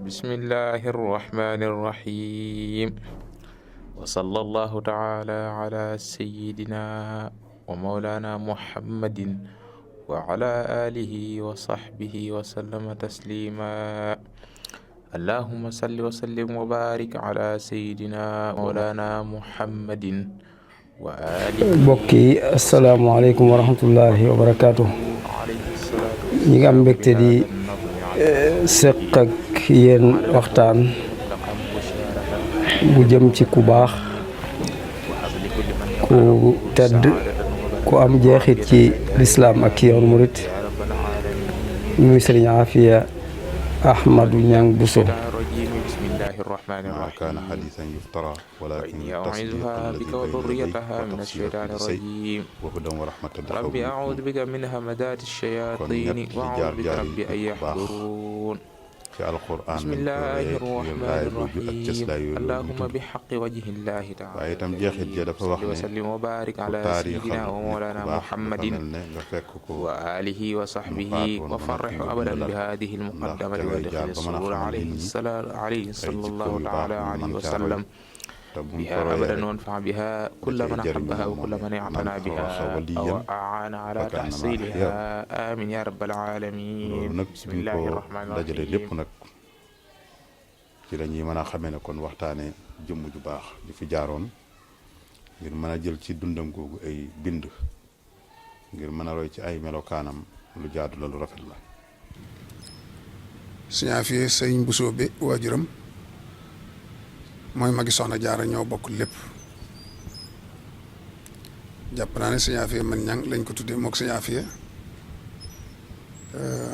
bismillahi irrahmani irrahim wa sallallahu taala ala sayidina wa maulana muhammadin wa ala alihi wa sahbihi wa sallama taslima allahumma salli wa sallim wa barik ala sayidina maulana muhammadin wa alihi. mbokk yi asalaamaaleykum wa rahmatullahi wa barakaatu. ñi nga am mbégte di seq ak yéen waxtaan bu jëm ci ku baax, ku tedd, ku am jeexit ci lislaam ak yoonu murit, muy Sëriñ Afia Ahmadou Niang Bousso. ما كان حديثا يفترى ولكن أعوذها بك وذريتها من الشيطان الرجيم وهدى ورحمة ربي أعوذ بك من همدات الشياطين وأعوذ بك ربي أن يحضرون في القرآن بسم الله الرحمن الرحيم اللهم بحق وجه الله تعالى صل وسلم وبارك على سيدنا ومولانا محمد وآله وصحبه وفرح أبدا بهذه المقدمة وادخل السرور عليه صلى الله تعالى عليه وسلم بها أبدا وانفع بها كل من أحبها وكل من اعتنى بها أو أعان على تحصيلها آمين يا رب العالمين بسم الله الرحمن الرحيم. ci la ñuy mën a xamee ne kon waxtaane jëmm ju baax di fi jaaroon ngir mën a jël ci dundam googu ay bind ngir mën a roy ci ay melokaanam lu jaadu la lu rafet la. Sëñ Afia sëñ Bousso bi waajuram mooy magi soxna Jaara ñoo bokk lépp. jàpp naa ne Sëñ Afia man ñang lañ ko tuddee mook Sëñ Afia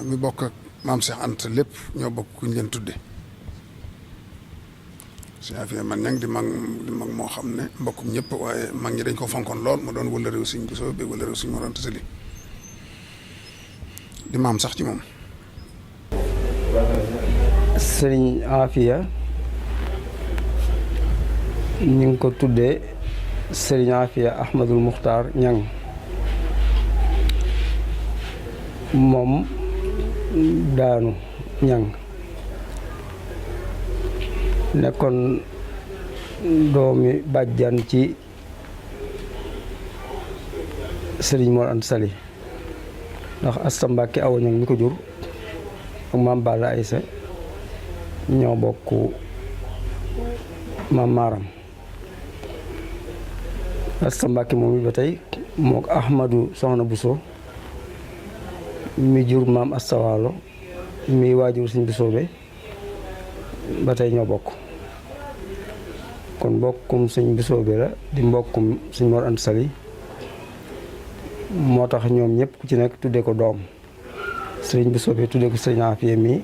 mi bokk ak maam Cheikh Anta lépp ñoo bokk kuñ leen tudde Sëñ Afia man ñang di mag moo xam ne mbokkum ñëpp, waaye mag ñi dañ ko fonkoon lool mu doon wala réew Sëñ Bousso bi wala réew Sëñ Mor Anta Sali di maam sax ci moom. Sëriñ Afia ñu ngi ko tuddee Sëriñ Afia Ahmadul Muxtaar Niang. moom daanu Niang nekkoon doomi bàjjan ci Sëriñ Mor Anta Sali ndax Asta Mbàkke Awa Niang mi ko jur ak maam Balla Aysa ñoo bokk maam Maaram. Asta Mbàkke moom ba tey mook Ahmadou Soxna Bousso mi jur maam Asta Waalo mi waajur Sëñ Bousso ba tey ñoo bokk, kon mbokkum Sëñ Bousso la di mbokkum Sëñ Mor Anta Sali, moo tax ñoom ñëpp ku ci nekk tudde ko doom. Sëriñ Bousso tudde ko Sëriñ Afia mi,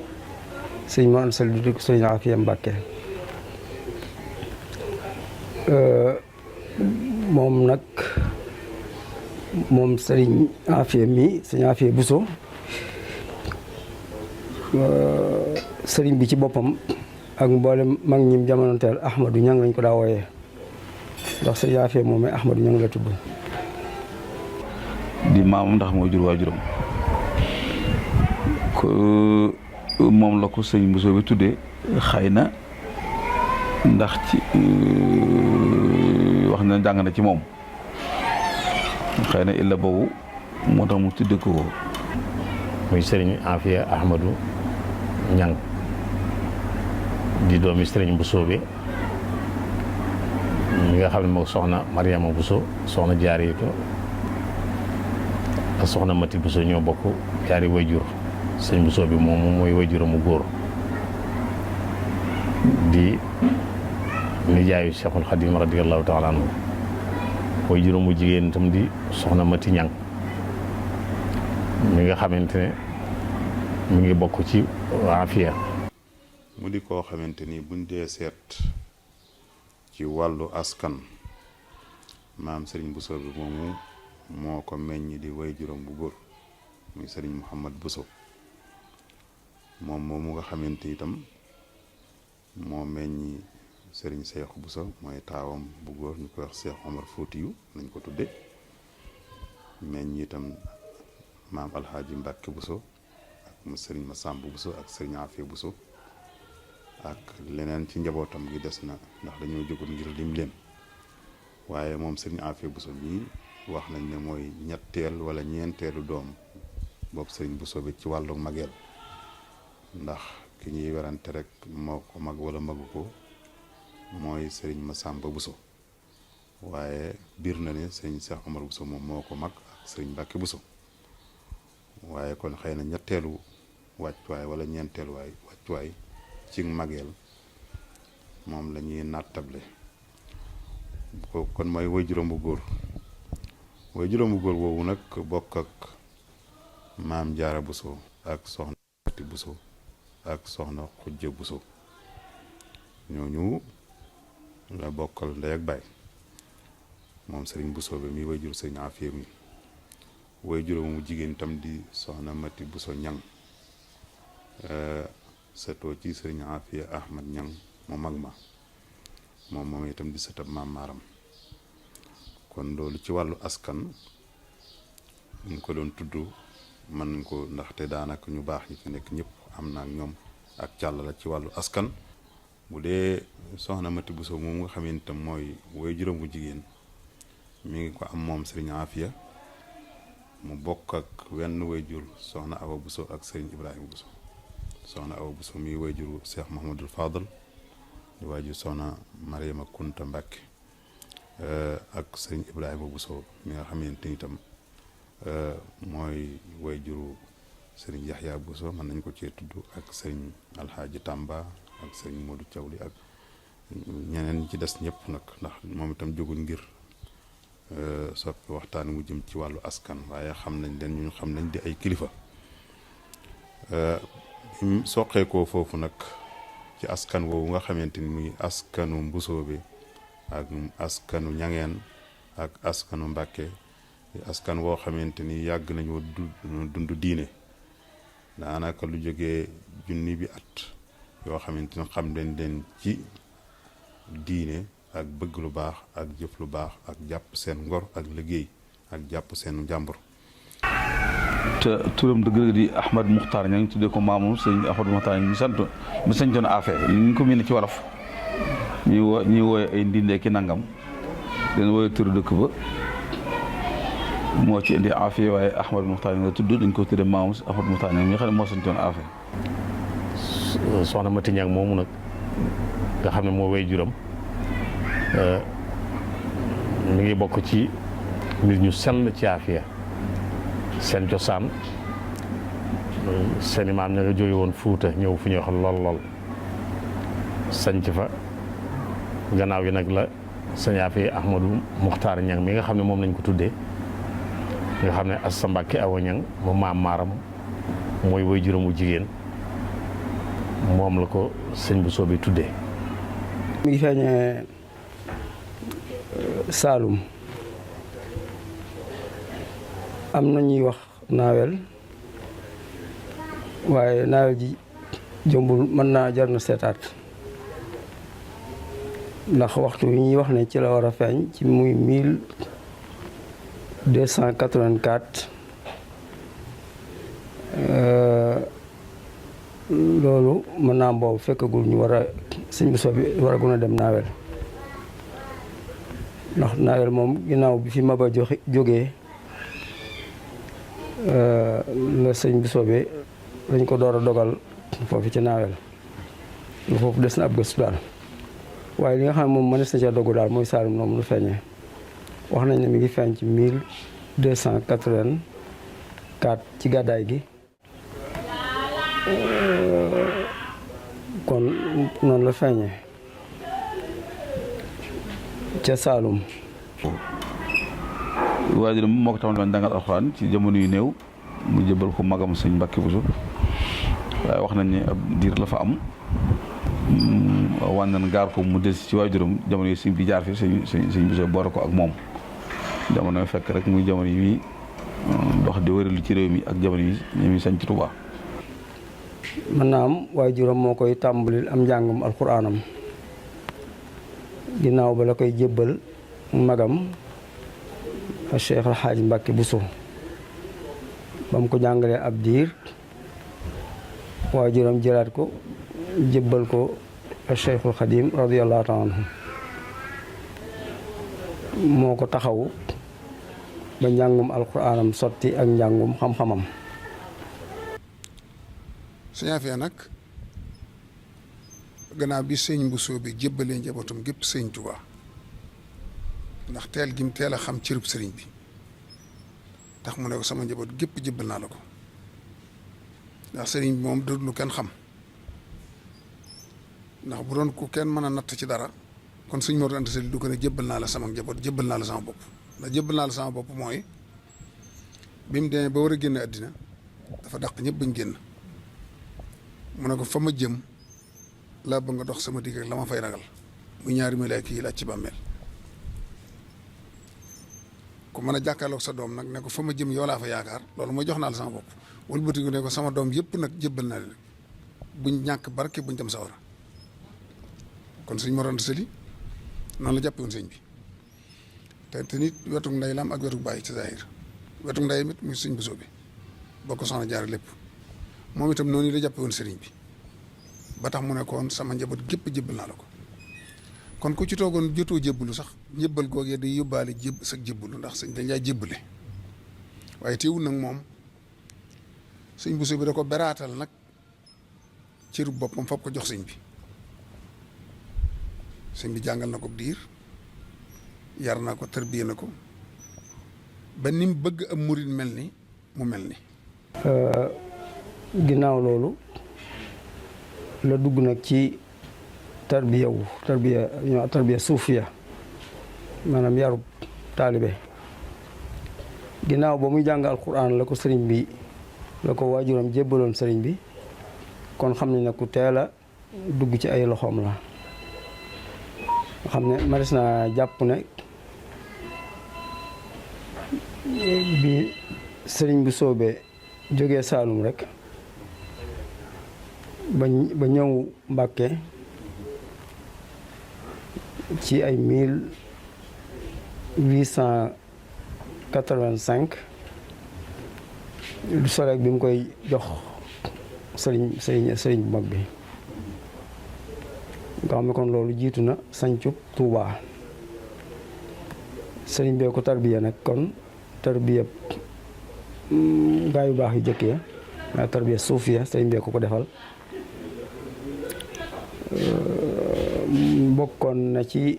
Sëñ Mor Anta Sali tudde ko Sëriñ Afia Mbàkke. moom nag moom Sëriñ Afia mi, Sëriñ Afia Bousso, sëriñ bi ci boppam ak mboolem mag ñim jamonoonteel Ahmadou Niang lañ ko daa wooyee ndax Sëriñ Afia moom Ahmadou Niang la tudd. di maamam ndax moo jur waajuram ko moom la ko sëñ Bousso bi tuddee xëy na ndax ci wax na jàng na ci moom xëy na illa boobu moo tax mu tudde ko muy Sëriñ Afia Ahmadou Niang di doomi Sëriñ Bousso bi mi nga xam ne moo soxna Mariama Bousso soxna Jaariyatu ak soxna Mati Bousso ñoo bokk ñaari wayjur. Sëñ Bousso bi moom mooy wayjuram mu góor di nijaayu Cheikhul Khadim radiyallahu taala anhu. wayjuram mu jigéen itam di soxna Mati Niang mi nga xamante ne mi ngi bokk ci Afia. mu di koo xamante ni buñ dee seet ci wàllu askan maam Sëriñ Bousso bi moomu moo ko meññ di wayjuram bu góor muy Sëriñ Mouhamad Bousso moom moomu nga xamante itam moo meññi Sëriñ Seexu Bousso mooy taawam bu góor ñu koy wax Seex Omar Fuutiyu nañ ko tudde meññ itam maam Alxaaji Mbàkke Bousso ak mu Sëriñ Masamba Bousso ak Sëriñ Afia Bousso ak leneen ci njabootam gi des na ndax dañoo jógoon ngir lim leen waaye moom sëriñ Afia Bousso bii wax nañ ne mooy ñetteel wala ñeenteelu doom boobu sëriñ Bousso bi ci wàllu mageel ndax ki ñuy werante rek moo ko mag wala magu ko mooy sëriñ Massamba Bousso waaye biir na ne sëriñ Cheikh Omar Bousso moom moo ko mag ak sëriñ Mbacke Bousso waaye kon xëy na ñetteelu wàccuwaay wala ñeenteelu wàccuwaay ci mageel moom la ñuy nattable kon mooy waajuram bu góor waajuram bu góor boobu nag bokk ak maam Jaara Bousso ak soxna Ati Bousso ak soxna Xujja Bousso ñooñu la bokkal ndey ak baay moom sëriñ Bousso bi mi waajur sëriñ Afia mi waajuram mu jigéen tam di soxna Mati Bousso Ñang sëtoo ci sëriñ Afia Ahmad Ñang mu mag ma moom itam di sëtab maam maaram kon loolu ci wàllu askan ñu ko doon tudd mën nañ ko ndaxte daanaka ñu baax ñi fi nekk ñëpp am na ak ñoom ak càll la ci wàllu askan bu dee soxna Mati Bousso moom nga xam ne itam mooy waajuram bu jigéen mi ngi ko am moom sëriñ Afia mu bokk ak wenn waajur soxna Awa Bousso ak sëriñ Ibrahima Bousso soxna Awa Bousso mi waajuru Cheikh Mouhamadul Fadal di waajur soxna Mariama Kunta Mbacke ak sëriñ Ibrahima Bousso mi nga xamante ni itam mooy waajuru sëriñ Yaxya Bousso mën nañ ko cee tudd ak sëriñ Alxaaji Tamba ak sëriñ Modou Thiawli ak ñeneen ñi ci des ñëpp nag ndax moom itam jógul ngir soppi waxtaan mu jëm ci wàllu askan waaye xam nañ leen ñu xam nañ di ay kilifa soqeekoo foofu nag ci askan woowu nga xamante ni muy askanu Mbusoobe ak askanu Ñangeen ak askanu Mbàkke askan woo xamante ni yàgg nañoo dund diine daanaka lu jógee junni bi at yoo xamante ni xam leen leen ci diine ak bëgg lu baax ak jëf lu baax ak jàpp seen ngor ak liggéey ak jàpp seen njàmbur. te turam dëgg di Ahmad Muxtaar ña ngi tuddee ko maamam sëñ Ahmad Muxtaar ñu sañtoon Afia li ñu ko miin ci wolof ñuy wooye ay ndindee ki nangam den wooye turu dëkk ba moo ci indi Afia waaye Ahmad Muxtaar nga tudd dañ ko tuddee maamam Ahmad Muxtaar ña nga xam ne moo sañtoon Afia. soxna Mati Ñang moomu nag nga xam ne moo way juram mi ngi bokk ci nit ñu sell ci Afia seen cosaan seen imaam ña nga jóge woon Fuuta ñëw fu ñuy wax lool sanc fa gannaaw yi nag la sëñ Afia Ahmadou Muxtaar Ñang mi nga xam ne moom lañ ko tuddee nga xam ne Assa Mbàkke Awa Ñang mu maam maaram mooy way juróomu jigéen moom la ko sëñ Bousso bi tuddee. mi ngi feeñee Saalum am na ñuy wax naawel waaye naawel ji jombul mën naa jar na seetaat ndax waxtu wi ñuy wax ne ci la war a feeñ ci muy 1284 loolu mën naa am boobu fekkagul ñu war a sëñ Bousso bi war a gën a dem naawel ndax naawel moom ginnaaw bi fi Maba jógee la sëñ Bousso bi dañ ko door a dogal foofu ci naawel lu foofu des na ab gëstu daal waaye li nga xam ne moom mënees na ca dogu daal mooy Saalum noonu lu feeñee wax nañ ne mi ngi feeñ ci 1284 ci gàddaay gi kon noonu la feeñee ca Saalum. waajuram moo ko tamal jàngal alxuraan ci jamono yu néew mu jëbal ko magam sëñ Mbàkke Bousso waaye wax nañ ne ab diir la fa am wànnan gaar ko mu des ci waajuram jamono yi sëñ bi jaar fi sëñ Bousso boole ko ak moom jamono fekk rek muy jamono yi muy dox di wëralu ci réew mi ak jamono yi muy sañ ci Tuubaa. mën naa am waajuram moo koy tàmbalil am njàngum alxuraanam ginnaaw ba la koy jébbal magam Cheikh El Hadj Mbacke Bousso ba mu ko jàngalee ab diir waajuram jëlaat ko jébbal ko Cheikhul Xadim radiyallahu taala anhu moo ko taxawu ba njàngum alquraanam sotti ak njàngum xam-xamam. sëñ Afia nag gannaaw bi sëñ Bousso bi jébbalee njabootam gépp sëñ Tuubaa ndax teel gim teel a xam cërub sëriñ bi tax mu ne ko sama njaboot gépp jébbal naa la ko ndax sëriñ bi moom du lu kenn xam ndax bu doon ku kenn mën a natt ci dara kon sëñ Mor Anta Sali du ko ne jébbal naa la sama njaboot jébbal naa la sama bopp ndax jébbal naa la sama bopp mooy bi mu demee ba war a génn àddina dafa dàq ñëpp bañ génn mu ne ko fa ma jëm laa ba nga dox sama digg ak la ma fay ragal muy ñaari malaaka yi laaj ci bàmmeel ku mën a jàkkaarloog sa doom nag ne ko fa ma jëm yow laa fa yaakaar loolu mooy jox naa la sama bopp wëlbatiku ne ko sama doom yëpp nag jébbal naa leen buñ ñàkk barke buñ dem sawara kon sëñ Mor Anta Sali noonu la jàppe woon sëñ bi te nit wetuk ndey la am ak wetuk bàyyi ci zahir wetuk ndey mit muy sëñ Bousso bi boo ko soxna jaar lépp moom itam noonu la jàppe woon sëriñ bi ba tax mu ne koon sama njaboot gépp jébbal naa la ko kon ku ci toogoon jotoo jébbalu sax njébbal googee day yóbbaale sa jébbalu ndax sëñ dañ laa jébbale waaye teewul nag moom sëñ Bousso bi da ko beraatal nag cëru boppam fab ko jox sëñ bi sëñ bi jàngal na ko diir yar na ko tërbiye na ko ba ni mu bëgg am murid mel ni mu mel ni ginnaaw loolu la dugg nag ci tarbiya suufiya maanaam yarub taalibe ginnaaw ba muy jàng alquran la ko sëriñ bi la ko waajuram jébbaloon sëriñ bi kon xam ne ne ku teel a dugg ci ay loxoom la xam ne maris naa jàpp ne bi sëriñ bu soobee jógee Saalum rek ba ñëw Mbàkke ci ay 1885 du soleek bi mu koy jox sëriñ bu mag bi nga xam ne kon loolu jiitu na sañcub Tuubaa sëriñ bee ko tarbiya nag kon tarbiya gaa yu baax yu jëkk ya waaye tarbiya suufiya sëriñ bee ko defal bokkoon na ci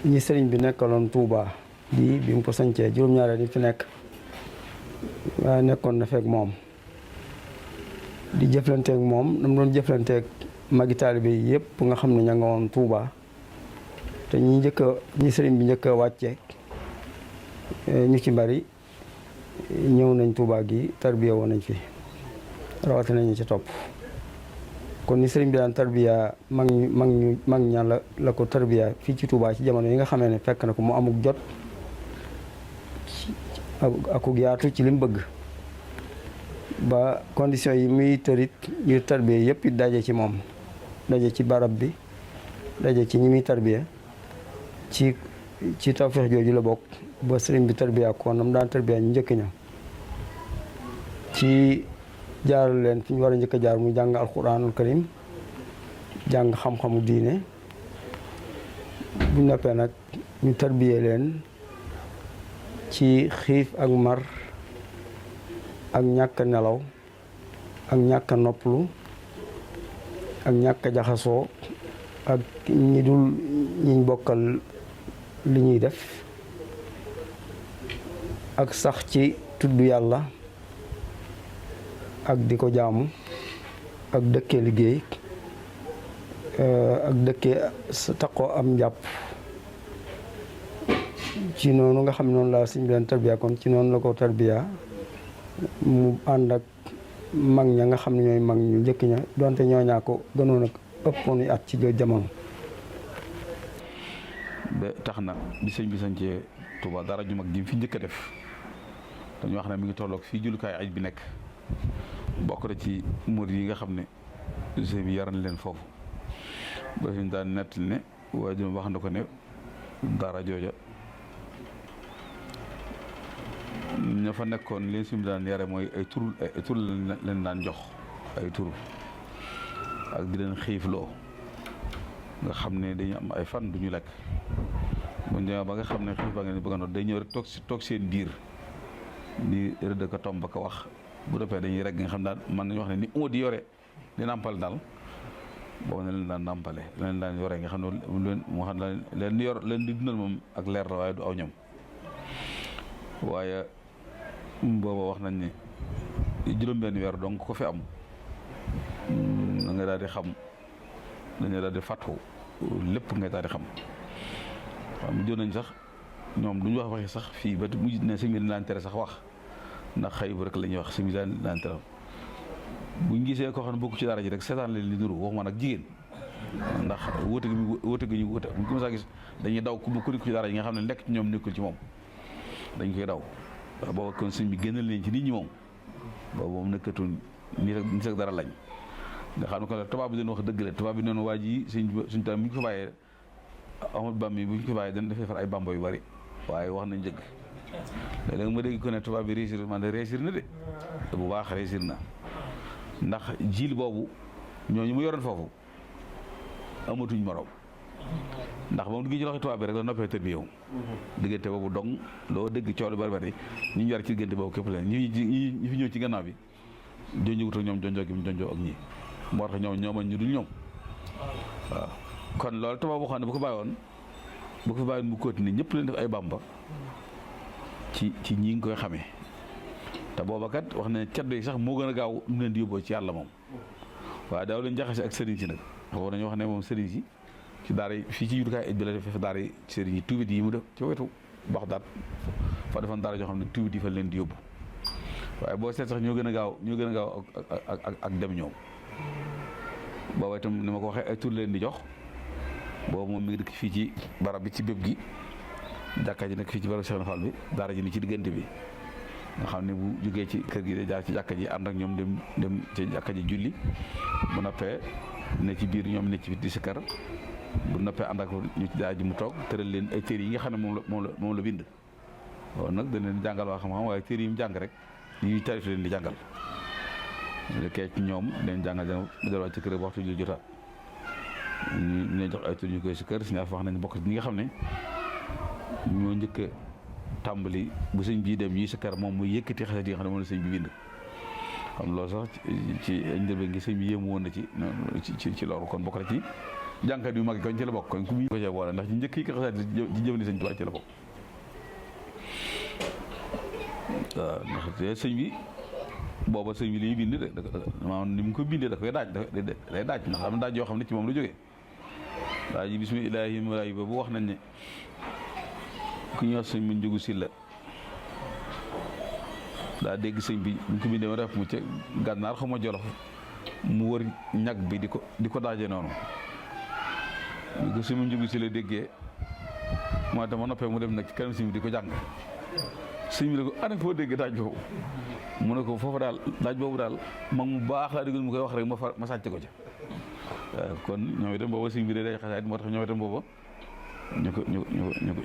ñi sëriñ bi nekkaloon Tuubaa bi mu ko sañcee juróom-ñaareel ni fi nekk waaye nekkoon na fekk moom di jëflanteek moom dam doon jëflanteek magi taalibe yi yëpp nga xam ne ña nga woon Tuubaa te ñi sëriñ bi njëkk a wàcce ñu ci bari ñëw nañ Tuubaa gi tarbiya woon nañ fi rawatina ñu ci topp kon ni sëriñ bi daan tarbiya mag ña la ko tarbiya fii ci Tuubaa ci jamono yi nga xamee ne fekk na ko mu amuk jot akuk yaatu ci li mu bëgg ba condition yi muy tërit ñu tarbiya yëpp it daje ci moom daje ci barab bi daje ci ñi muy tarbiya ci tawfeex jooju la bokk ba sëriñ bi tarbiya ko nam daan tarbiya ñu njëkk ña ci jaaral leen fi ñu war a njëkk a jaar muy jàng alquranul karim jàng xam-xamu diine bu noppee nag ñu tarbiye leen ci xiif ak mar ak ñàkk a nelaw ak ñàkk a noppalu ak ñàkk a jaxasoo ak ñiñ bokkal li ñuy def ak sax ci tudd yàlla ak di ko jaamu ak dëkkee liggéey ak dëkkee taqoo am njàpp ci noonu nga xam ne noonu laa suñ bi leen tarbiya kon ci noonu la ko tarbiya mu ànd ak mag ña nga xam ne ñooy mag ñu njëkk ña donte ñooñaa ko gënoon ak ëppoon at ci jooju jamono. ba tax na bi sëñ bi sañcee Tuubaa dara ju mag ji fi njëkk a def dañu wax ne mi ngi tolloog fii jullukaay aj bi nekk bokk na ci murid yi nga xam ne sëñ bi yaran leen foofu ba fi ñu daan nettali ne waaye dina wax na ko ne dara jooja ña fa nekkoon leen suñu daan yare mooy ay tur leen daan jox ay tur ak di leen xiifloo nga xam ne dañu am ay fan duñu lekk buñ demee ba nga xam ne xiif ba nga bëgg a noot day ñëw rek toog seen biir di rëdd ko tomb ko wax bu defee dañuy rek nga xam daal mën nañu wax ne ni moo di yore di nàmpal daal boobu ne leen daan nàmpale leen daan yore nga xam ne moo xam ne leen di yor leen di dundal moom ak leer la waaye du aw ñam waaye booba wax nañ ne juróom-benn weer donc ko fi am da nga daal di xam dañu daal di fàttu lépp ngay daal di xam waaw mu jël nañ sax ñoom duñu wax waxi sax fii ba mujj ne sëñ bi daan tere sax wax ndax xëy bu rek la ñuy wax sëñ bi daan tere buñ gisee koo xam ne bokk ci dara ji rek seetaan leen li nuru waxuma nag jigéen ndax wóote gi ñu wóote buñ ko mos a gis dañuy daw ku nekk ci dara ji nga xam ne nekk ci ñoom nekkul ci moom dañ koy daw waaw booba kon sëñ bi génnal leen ci nit ñi moom boobu moom nekkatul nit ak dara lañ nga xam ne ko tubaab bi doon wax dëgg la tubaab bi noonu waa ji suñ tam bu ñu ko bàyyee Ahmadu Bamba mi bu ñu ko bàyyee dañ dafay far ay bamba yu bari waaye wax nañ dëgg léeg-léeg ma dégg ko ne tubaab bi réussir man de réussir na de bu baax réussir na ndax jiil boobu ñooñu mu yoroon foofu amatuñ morom ndax ba mu duggee ci loxo tubaab bi rek la noppee tër bi yow diggante boobu dong loo dégg coow lu bari bari ñu yar ci diggante boobu képp leen ñi fi ñëw ci gannaaw bi jonjowut ak ñoom jonjoo gi mu jonjoo ak ñii moo tax ñoom ñu dul ñoom waaw kon loolu tubaab boo xam ne bu ko bàyyoon mu continuer ñëpp leen def ay bamba ci ñi ngi koy xamee te booba kat wax ne caddo yi sax moo gën a gaaw mu leen di yóbboo ci yàlla moom waaye daaw leen jaxase ak sëriñ si nag boobu dañoo wax ne moom sëriñ si ci daara yi fii ci jurukaay aj bi la def daara yi sëriñ yi tuubit yi mu def ci wetu Baxdaad fa defoon daara joo xam ne tuubit yi fa leen di yóbbu waaye boo seet sax ñoo gën a gaaw ak dem ñëw booba itam ni ma ko waxee ay tur leen di jox boobu moom mi ngi dëkk fii ci barab bi ci bépp gi jàkka ji nekk fii ci barab Cheikh Fall bi daara ji ni ci diggante bi nga xam ne bu jógee ci kër gi de jaar ci jàkka ji ànd ak ñoom dem ci jàkka ji julli bu noppee ne ci biir ñoom ne ci di sikkar bu noppee ànd ak ñu ci daara ji mu toog tëral leen ay téere yi nga xam ne moom la bind waaw nag dañ leen jàngal waa xam-xam waaye téere yi mu jàng rek ñuy tarif leen di jàngal kee ci ñoom leen jàngal mu delluwaat ci kër waxtu ju jotaat ñu leen jox ay tur ñu koy si kër si ñaar wax nañ bokk ñi nga xam ne ñoo njëkk a tàmbali bu sëñ bii dem ñuy si kër moom muy yëkkati xasida yi nga xam ne moom la sëñ bi bind xam loolu sax ci njëlbeen ngi sëñ bi yéemu woon na ci loolu kon bokk na ci jànkat yu mag yi kon ci la bokk kon ku mu ko cee boole ndax ci njëkk yi ko xasida ci jëf ni sëñ Tuubaa ci la bokk waaw ndax sëñ bi booba sëñ bi li ñu bind maanaam ni mu ko bindee da koy daaj day daaj ndax am daaj yoo xam ne ci moom la jógee daaj yi bismillaahi marayi boobu wax nañ ne ku ñuy wax sëñ mu njugu si la daa dégg sëñ bi ñu ko bindee ma def mu ca gànnaar xaw ma jolof mu wër ñag bi di ko daaje noonu ñu ko sëñ mu njugu si la déggee moo tax ma noppee mu dem nag ci kanam sëñ bi di ko jàng sëñ bi ne ko ana foo dégg daaj boobu mu ne ko foofu daal daaj boobu daal mag mu baax laa déggoon mu koy wax rek ma sàcc ko ca waaw kon ñoom itam booba sëñ bi day xasaayit moo tax ñoom itam booba ñu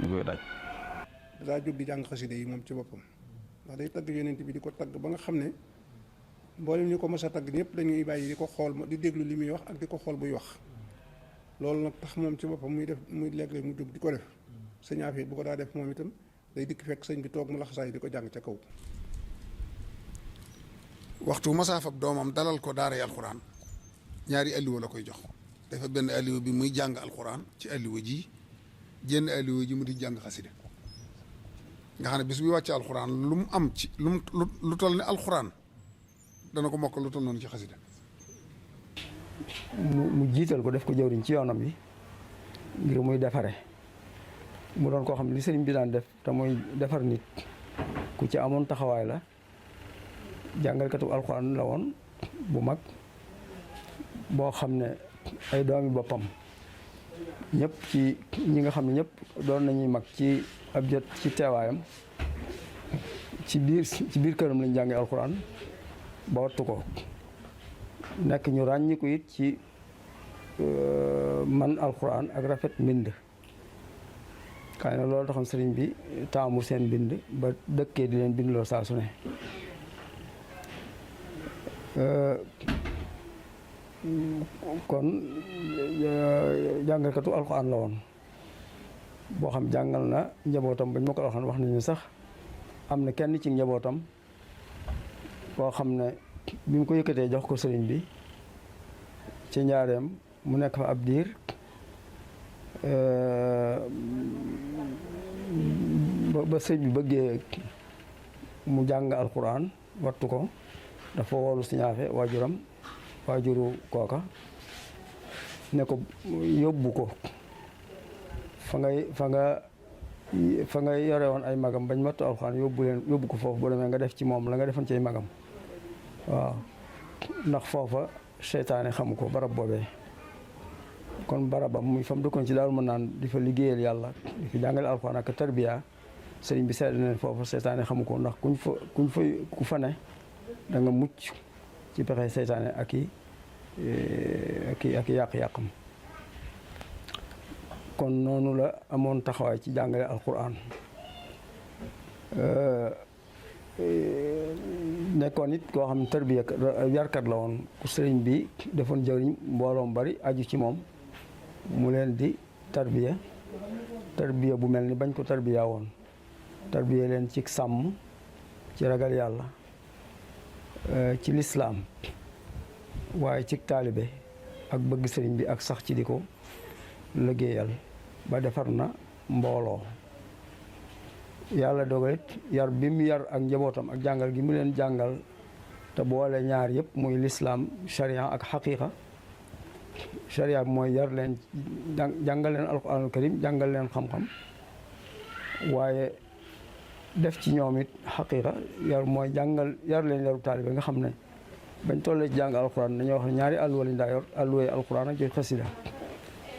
koy daaj. daa jóg di jàng xaside yi moom ci boppam ndax day tagg yonent bi di ko tagg ba nga xam ne mboolem ñu ko mos a tagg ñëpp dañuy bàyyi di ko xool di déglu li muy wax ak di ko xool buy wax loolu nag tax moom ci boppam muy léeg-léeg mu jóg di ko def sëñ Afia bu ko daa def moom itam day dikk fekk sëñ bi toog mu laxasaay di ko jàng ca kaw. waxtu masaafab doomam dalal ko daaray alxuraan ñaari alliwa la koy jox dafa benn alliwa bi muy jàng alxuraan ci alliwa ji jenn alliwa ji mu di jàng xaside nga xam ne bis bi wàcce alxuraan lu mu am ci lu toll ne alxuraan dana ko mokk lu toll noonu ci xaside mu jiital ko def ko jawriñ ci yoonam yi ngir muy defare mu doon koo xam ne li sëriñ bi daan def te muy defar nit ku ci amoon taxawaay la jàngalkatu alxuraan la woon bu mag boo xam ne ay doomi boppam ñëpp ci ñi nga xam ne ñëpp doon nañuy mag ci ab jot ci teewaayam ci biir këram lañ jàngee alxuraan ba wattu ko nekk ñu ràññiku it ci man alxuraan ak rafet mbind xëy na loolu taxoon sëriñ bi taamu seen mbind ba dëkkee di leen bindloo saa su ne kon jàngalkatu alxuraan la woon boo xam jàngal na njabootam bañ ma ko waxoon wax nañu sax am na kenn ci njabootam boo xam ne bi mu ko yëkkatee jox ko sëriñ bi ci njaareem mu nekk fa ab diir ba sëriñ bi bëggee mu jàng alxuraan wattu ko dafa woolu Sëriñ Afe waajuru kooka ne ko yóbbu ko fa nga yore woon ay magam bañ wattu alxuraan yóbbu ko foofu boo demee nga def ci moom la nga defoon ci ay magam waaw ndax foofa seytaane xamu ko barab boobee kon barabam muy fam dëkkoon ci Daaru Manaan di fa liggéeyal yàlla di fa jàngale alxuraan ak tarbiya sëriñ bi seet na foofa seytaane xamu ko ndax ku fa ne da nga mucc ci pexe seytaane ak i yàq-yàqam kon noonu la amoon taxawaay ci jàngale alxuraan nekkoon it koo xam ne tarbiya yarkat la woon ku sëriñ bi defoon jëriñ mbooloom bari aju ci moom mu leen di tarbiya bu mel ni bañ ko tarbiya woon tarbiya leen ci sàmm ci ragal yàlla ci lislaam waaye ci taalibe ak bëgg sëriñ bi ak sax ci di ko liggéeyal ba defar na mbooloo yàlla dogalit yar bi mu yar ak njabootam ak jàngal gi mu leen jàngal te boole ñaar yëpp muy lislaam sharia ak xaqiiqa sharia bi mooy yar leen jàngal leen alquranul karim jàngal leen xam-xam waaye def ci ñoom it xaqiiqa mooy yar leen yaru taalibe nga xam ne bañ tollee ci jàng alquran dañoo wax ne ñaari àlluwa lañ daa yor àlluwee alquran ak jooy xasida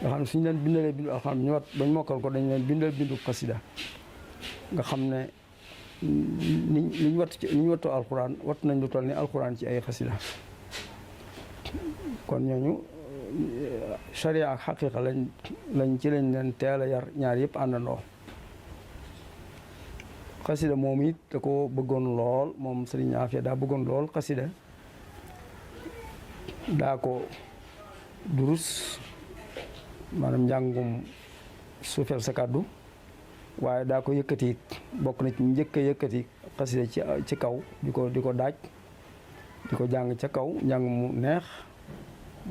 nga xam ne suñu leen bindalee bindu alquran ñu wat bañ mokkal ko dañ leen bindal bindu xasida nga xam ne ni ñu wattoo alquran watt nañ lu toll ni alquran ci ay xasida kon ñooñu sharia ak xaqiqa lañ leen teel a yar ñaar yëpp àndandoo xasida moom it da ko bëggoon lool moom Sëriñ Afia daa bëggoon lool xasida daa ko durus maanaam njàngum suufeel sa kàddu waaye daa ko yëkkati bokk na ci njëkk a yëkkati xasida ci kaw di ko daaj di ko jàng ca kaw njàng mu neex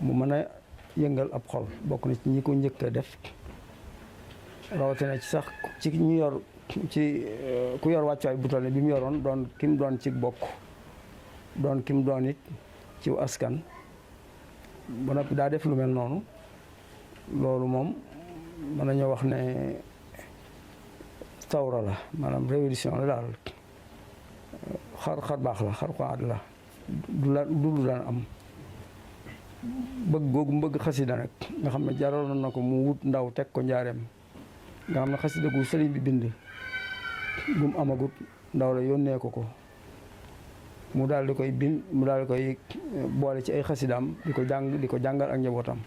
mu mën a yëngal ab xol bokk na ci ñi ko njëkk a def rawatina ci sax ci ñu yor ci ku yor wàccuwaay bu toll ne bi mu yoroon doon ki mu doon ci bokk doon ki mu doon it ci askan ba noppi daa def lu mel noonu loolu moom mën nañoo wax ne tawra la maanaam révolution la daal xar baax la xar xaad la du daan am bëgg googu mbëgg xasida nag nga xam ne jaraloon na ko mu wut ndaw teg ko njaareem nga xam ne xasida gu sëriñ bi bind gum amagut ndaw la yónnee ko mu daal di koy bind mu daal di koy boole ci ay xasidaam di ko jàngal ak njabootam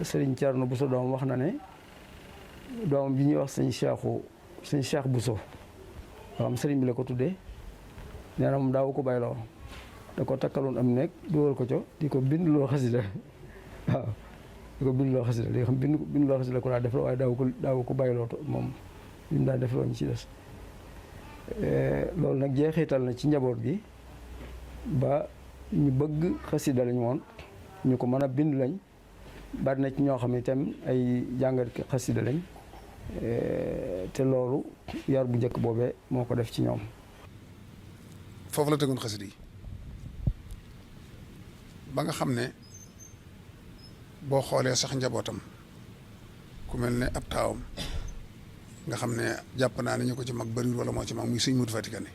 sëriñ Thierno Bousso doom wax na ne doomam bi ñuy wax sëñ Cheikh Bousso xam sëriñ bi la ko tuddee nee na moom daawu ko bayloo da ko takkaloon am nekk dugal ko co di ko bindloo xasida waaw di ko bindloo xasida li xam bindloo xasida ko daa def la waaye daawu ko bayloo moom li mu daa def loo ñu ci des loolu nag jeexital na ci njaboot gi ba ñu bëgg xasida lañ woon ñu ko mën a bind lañ bari na ci ñoo xam ne itam ay jàngat xasida lañ te loolu yar bu njëkk boobee moo ko def ci ñoom. foofu la tegoon xasida yi ba nga xam ne boo xoolee sax njabootam ku mel ne ab taawam nga xam ne jàpp naa ne ñu ko ci mag bëriwul wala moo ci mag muy sëñ Mudu Fatikane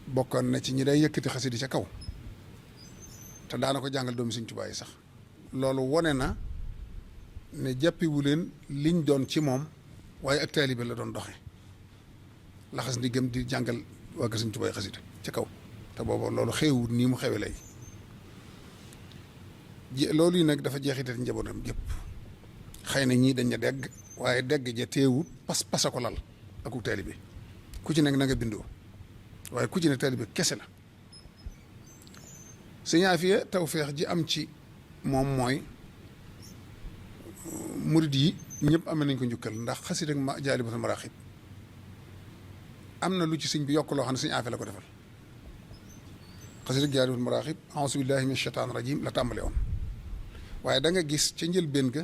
bokkoon na ci ñi day yëkkati xasida ca kaw te daana ko jàngal doomi sëñ Tuubaa yi sax loolu wone na ne jàppiwu leen liñ doon ci moom waaye ak taalibe la doon doxe laxas ndigam di jàngal waa kër sëñ Tuubaa yi xasida ca kaw te booba loolu xewut nii mu xewe léegi loolu yi nag dafa jeexital njabootam gépp xëy na ñii dañ na degg waaye degg ja teewut pas ko lal aku taalibe ku ci nekk na nga bindoo waaye ku ci ne taalibe kese la sëñ Afia tawfeex ji am ci moom mooy murid yi ñëpp amee nañ ko njukkal ndax xasida ak Jaalibatul Maraaxib am na lu ci sëñ bi yokk loo xam ne sëñ Afia la ko defal xasida ak Jaalibatul Maraaxib auzu billaahi mina shaytaani rajiim la tàmbale woon waaye da nga gis ca njëlbéen ga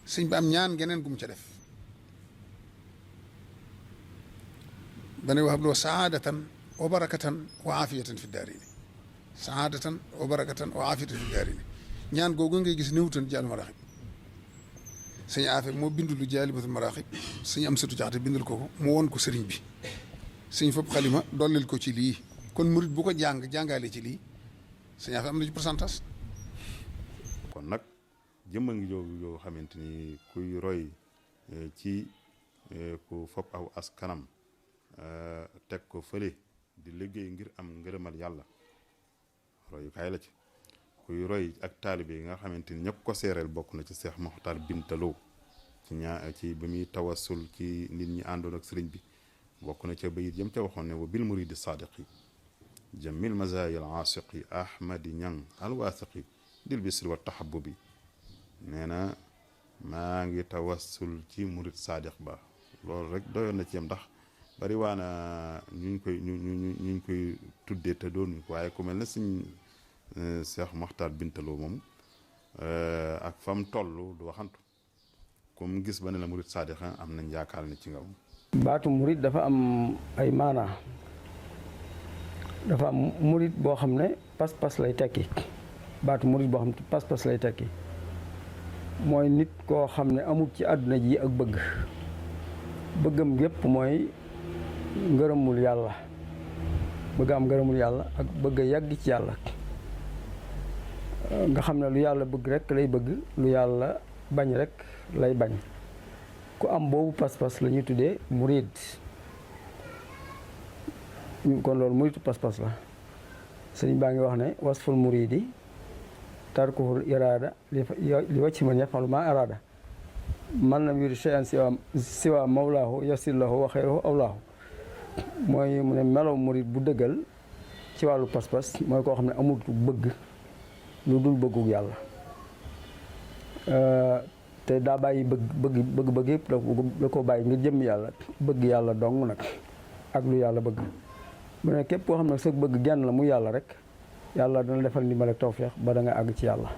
sëñ bi am ñaan geneen gu mu ca def dana wax loo saadatan wa barakatan wa aafiyatan fi daarini saadatan wa barakatan wa aafiyatan fi daarini ñaan googu ngay gis néewutan Jaalibatul Maraaxib sëñ Afia moo bindu lu Jaalibatul Maraaxib sëñ Amsatu Jaxate bindul ko mu won ko sëriñ bi sëñ fab xalima dollil ko ci lii kon murit bu ko jàngaale ci lii sëñ Afia am na ci pourcentage. kon nag jëmma ngi yoo xamante ni kuy roy ci ku fopp aw askanam teg ko fële di liggéey ngir am ngërëmal yàlla royukaay la ci. kuy roy ak taalibe yi nga xamante ni ñëpp ko seereel bokk na ci Seex Muxtaar Bintaloo ci ba muy tawassul ci nit ñi àndoon ak sëriñ bi bokk na ca bayit yam ca waxoon ne wa bil muridi saadiqi jamil mazayil aasiqi ahmadi ñang alwaasiqi dil bisri wa tahabubi nee na maa ngi tawassul ci murid saadiq ba loolu rek doyoon na ci yam ndax bari waana ñuñ koy tuddee te doon waaye ku mel ne suñ Seex Muxtaar Bintaloo moom ak fam toll du waxantu comme gis ba ne la murid saadiq am nañ yaakaar ne ci ngaw baatu murid dafa am ay maanaa dafa am murid boo xam ne pas-pas lay tekki baatu murid boo xam ne pas-pas lay tekki mooy nit koo xam ne amul ci àdduna ji ak bëggam gépp mooy ngërëmul yàlla bëgg am ngërëmul yàlla ak bëgg a yàgg ci yàlla nga xam ne lu yàlla bëgg rek lay bëgg lu yàlla bañ rek lay bañ ku am boobu pas-pas la ñuy tuddee murid kon loolu muridu pas-pas la sëñ baa ngi wax ne wasful muridi tarkuhul iraada li wacci man yafalu ma araada man lam yurid shay'an siwa mawlaahu yasir lahu wa xayruhu awlaahu mooy mu ne melow murid bu dëggal ci wàllu pas-pas mooy koo xam ne amul bëgg lu dul bëggug yàlla te daa bàyyi bëgg yëpp da ko bàyyi ngir jëm yàlla bëgg yàlla dong nag ak lu yàlla bëgg mu ne képp koo xam ne sa bëgg genn la mu yàlla rek yàlla dana defal ndimbal ak tawfeex ba da nga àgg ci yàlla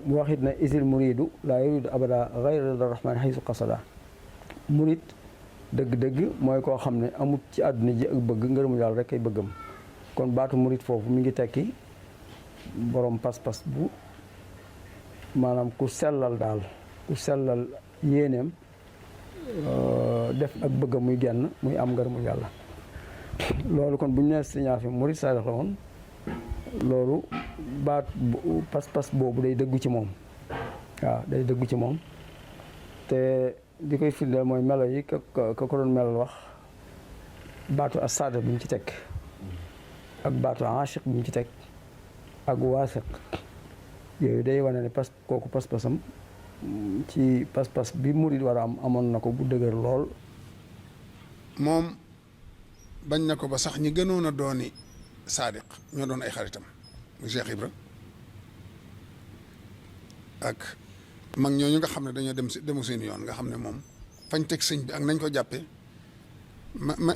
mu waxit ne isil muridu laa yuridu abada gayra rida rahman haysu qasada murid dëgg-dëgg mooy koo xam ne amut ci àdduna ji ak bëgg ngërëmu yàlla rek ay bëggam kon baatu murid foofu mi ngi tekki borom pas-pas bu maanaam ku sellal daal ku sellal yéeneem def ak bëggam muy genn muy am ngërëmu yàlla loolu kon bu ñu nee Sëñ Afia murid saadiq la woon loolu baat pas-pas boobu day dëggu ci moom waaw day dëggu ci moom te di koy firndeel mooy melo yi ka ko doon melal wax baatu as-saadiq bi mu ci teg ak baatu aashiq bi mu ci teg ak waasiq yooyu day wane ne kooku pas-pasam ci pas-pas bi murid war a am amoon na ko bu dëgër lool. moom bañ na ko ba sax ñi gënoon a dooni saadiq ñoo doon ay xaritam mu Cheikh Ibra ak mag ñooñu nga xam ne dañoo demu seen yoon nga xam ne moom fañ teg sëñ bi ak nañ ko jàppee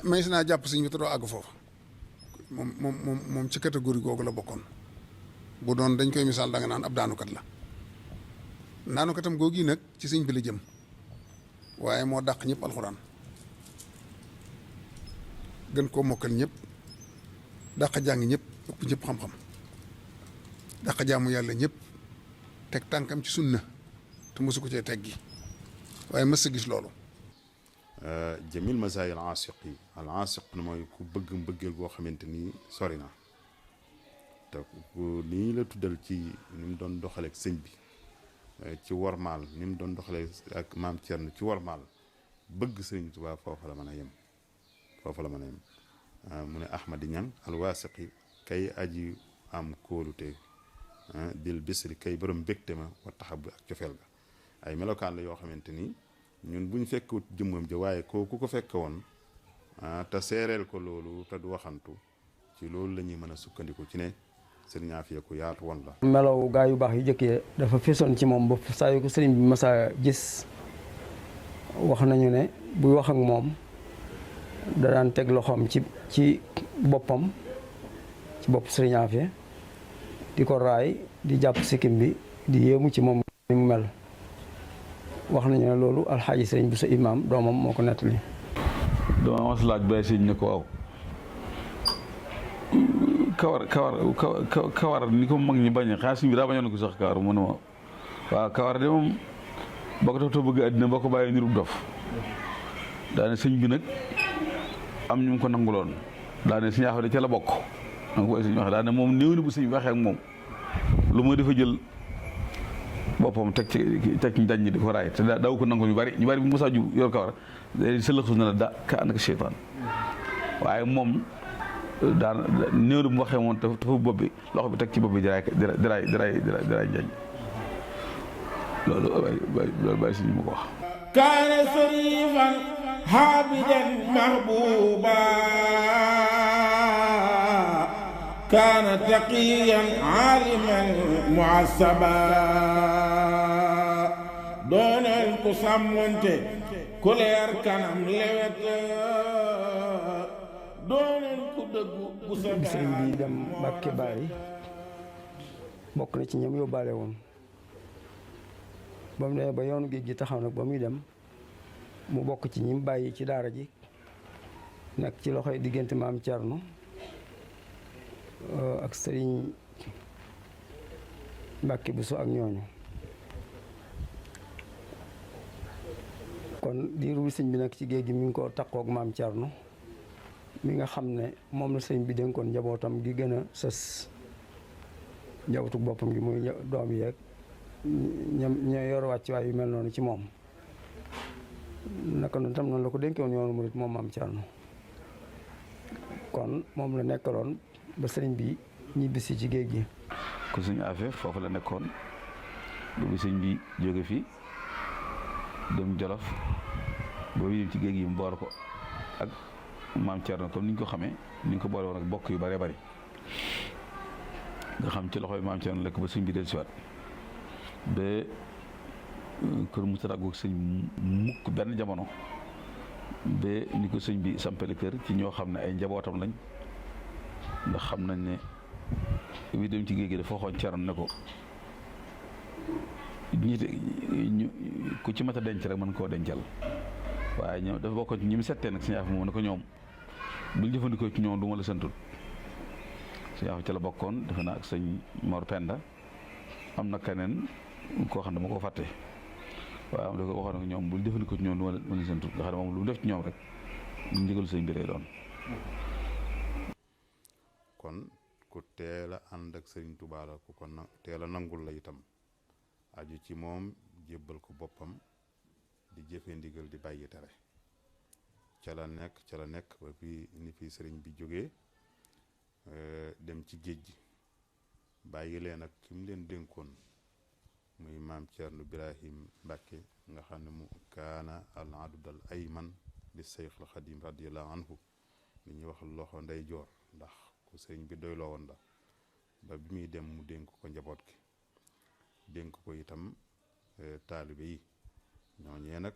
may si naa jàpp sëñ bi te doo àgg foofu moom ci catégorie googu la bokkoon bu doon dañ koy misaal da nga naan ab daanukat la daanukatam googu yi nag ci sëñ bi la jëm waaye moo dàq ñëpp alxuraan gën koo mokkal ñëpp dàq jàng ñëpp ëpp ñëpp xam-xam dàq jaamu yàlla ñëpp teg tànkam ci sunna te mosu ko cee teggi waaye mës a gis loolu. jamil mazayi al aasiq yi al aasiq mooy ku bëgg mbëggeel goo xamante ni sori na te nii la tuddal ci ni mu doon doxaleeg sëñ bi ci wormaal ni mu doon doxalee ak maam Thierno ci wormaal bëgg sëñ Tuubaa foofa la mën a yem foofa la mën a yem mu ne ahmadi ñang al waasiqi kay aji am kóolute dil bisri kay borom mbégte ma wa taxab ak cofeel ga ay melokaan la yoo xamante ni ñun buñ fekkut jëmmam ja waaye kooku ko fekke woon te seereel ko loolu te du waxantu ci ci loolu la ñuy mën a sukkandiku ci ne sëriñ Afia ku yaatu woon la. melaw gaa yu baax yu jëkkee dafa feesoon ci moom ba saa yu ko sëriñ bi masaa gis wax nañu ne buy wax ak moom da daan teg loxoom ci boppam ci bopp sëriñ Afia di ko raay di jàpp sikkim bi di yéemu ci moom ni mu mel. wax nañu ne loolu alxaaji sëriñ bu sa imaam doomam moo ko nettali. dama mas laaj bay sëñ ne ko waaw kawar ni ko mag ñi bañ xanaa sëñ bi daa bañoon ko sax kawar mu ne ma waaw kawar de moom boo ko tax bëgg àddina boo ko bàyyee nirub dof daane sëñ bi nag am ñu ko nanguloon daane sëñ Afia de ca la bokk danga koy sëñ wax daane moom néew na bu sëñ waxee ak moom lu mooy dafa jël boppam teg ci njañ ñi di ko raay te daaw ko nangu ñu bari bu mosaa ju yor kawar sëlëxsu na la da ka ànd ak seytaan waaye moom daan néew na bu mu waxee moom dafa bopp bi loxo bi teg ci bopp bi di raay njañ loolu bàyyi si ñu ma ko wax kaana sarifan habidan mahbuba kaana taqiyan aliman muassaba doonoon ku sàmmonte ku leer kanam lewet doonoon ku dëggu ku sa sëriñ bi dem Mbàkke Baari bokk na ci ñoom yóbbaale woon ba mu demee ba yoonu géej gi taxaw nag ba muy dem mu bokk ci ñi mu bàyyi ci daara ji nekk ci loxoy diggante maam Thierno ak sëriñ Mbàkke Buso ak ñooñu kon diiru sëñ bi nag ci géej gi mi ngi ko takkook maam Thierno mi nga xam ne moom la sëñ bi dénkoon njabootam gi gën a sës njabootu boppam gi muy doom yeeg ñoo yor wàccuwaay yu mel noonu ci moom naka noonu tam noonu la ko dénkoon yoonu murit moom maam Thierno kon moom la nekkaloon ba sëriñ bi ñibbisi ci géej gi. ko sëñ Afia foofu la nekkoon boobu sëñ bi jóge fii dem Jolof boobu dem ci géej gi mu boor ko ak maam Thierno comme ni ñu ko xamee ni ñu ko boole woon ak bokk yu bëree bëri nga xam ci loxoy maam Thierno lekk ba sëñ bi del siwaat ba kër mu tàggu sëñ mukk benn jamono ba ni ko sëñ bi sampale kër ci ñoo xam ne ay njabootam lañ ndax xam nañ ne bi dem ci géej gi dafa waxoon Thierno ne ko ñu ku ci mat a denc rek mën koo dencal waaye ñoom dafa bokkoon ci ñi mu settee nag sëñ Afia moom ne ko ñoom bul jëfandikoo ci ñoom du ma la santul sëñ Afia ci la bokkoon defe naa ak sëñ Mor Penda am na keneen koo xam ne dama ko fàtte waaw am da ko waxoon ne ñoom bul jëfandikoo ci ñoom du ma la santul nga xam ne moom lu mu def ci ñoom rek ñu njëgalu sëñ bi lay doon. kon ku teel a ànd ak sëriñ Tuubaa la ku ko teel a nangul la itam aju ci moom jébbal ko boppam di jëfee ndigal di bàyyi tere ca la nekk ba fii ni fii sëriñ bi jógee dem ci géej gi bàyyi leen ak ki mu leen dénkoon muy maam Thierno Birahim Mbàkke nga xam ne mu kaana al adudal ayman li Seex al Xadim radiyallahu anhu li ñuy wax loxo ndey joor ndax ku sëriñ bi doyloo woon la ba bi muy dem mu dénk ko njaboot gi dénk ko itam taalibe yi ñooñee nag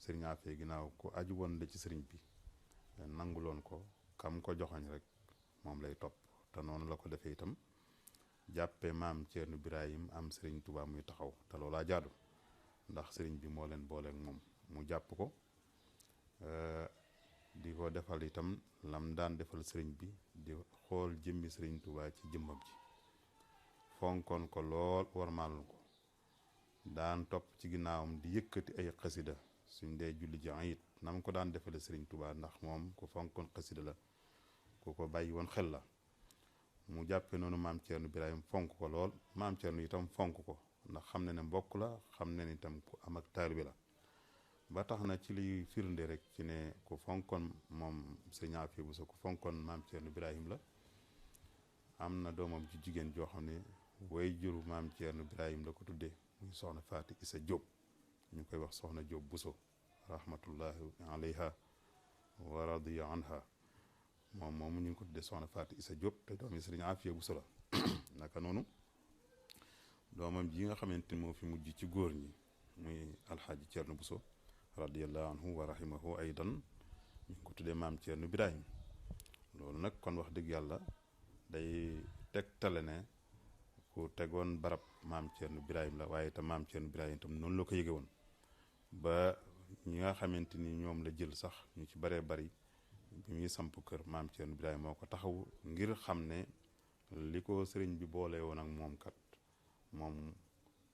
sëriñ Afia ginnaaw ku aju woon la ci sëriñ bi nanguloon ko kam ko joxoñ rek moom lay topp te noonu la ko defee itam jàppe maam Thierno Birahim am sëriñ Touba muy taxaw te loolaa jaadu ndax sëriñ bi moo leen booleeg moom mu jàpp ko di ko defal itam lam daan defal sëriñ bi di xool jëmmi sëriñ Touba ci jëmmam ji fonkoon ko lool warmaaloon ko daan topp ci ginnaawam di yëkkati ay xasida suñ dee julli ji it nam ko daan defale sëriñ Touba ndax moom ku fonkoon xasida la ku ko bàyyi woon xel la mu jàppe noonu maam Thierno Birahim fonk ko lool maam Thierno itam fonk ko ndax xam ne ne mbokk la xam ne ni itam ku am ak taalibe la ba tax na ci liy firnde rek ci ne ku fonkoon moom sëñ Afia Bousso ku fonkoon maam Thierno Birahim la am na doomam ci jigéen joo xam ne way juru maam Thierno Birahim la ko tuddee muy soxna Faati Isa Diop ñu koy wax soxna Diop Bousso rahmatullahi alayha wa radiya anha moom moomu ñu ngi ko tuddee soxna Fatou Issa Diop te doomi sëriñ Afia Bousso la naka noonu doomam ji nga xamante ni moo fi mujj ci góor ñi muy alxaaji Thierno Bousso radiyallahu anhu wa rahimahu aydan ñu ngi ko tuddee maam Thierno Birahim loolu nag kon wax dëgg yàlla day tegtale ne ku tegoon barab maam Thierno Birahim la waaye itam maam Thierno Birahim itam noonu la ko yëge woon ba ñi nga xamante ni ñoom la jël sax ñu ci baree bari bi muy samp kër maam Thierno Birahim moo ko taxaw ngir xam ne li ko sëriñ bi boole woon ak moom kat moom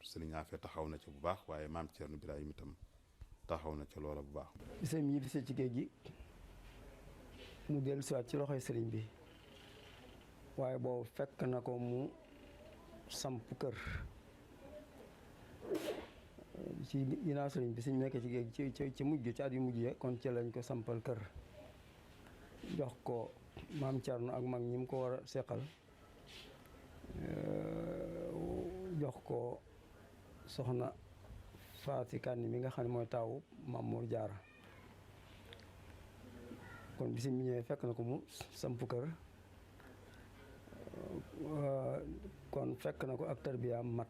sëriñ Afia taxaw na ca bu baax waaye maam Thierno Birahim itam taxaw na ca loola bu baax. sëriñ yi bisee ci géej gi mu dellu siwaat ci loxoy sëriñ bi waaye boobu fekk na ko mu samp kër ci ginnaaw sëriñ bi suñ nekkee ci géej ci mujj ci at yu mujj kon ci lañ ko sampal kër jox ko maam Thierno ak mag ñi mu ko war a seqal jox ko soxna Faati Kanni mi nga xam ne mooy taawu Maam Mor Jaara kon bi si mu ñëwee fekk na ko mu samp kër kon fekk na ko ak tarbiyaam mat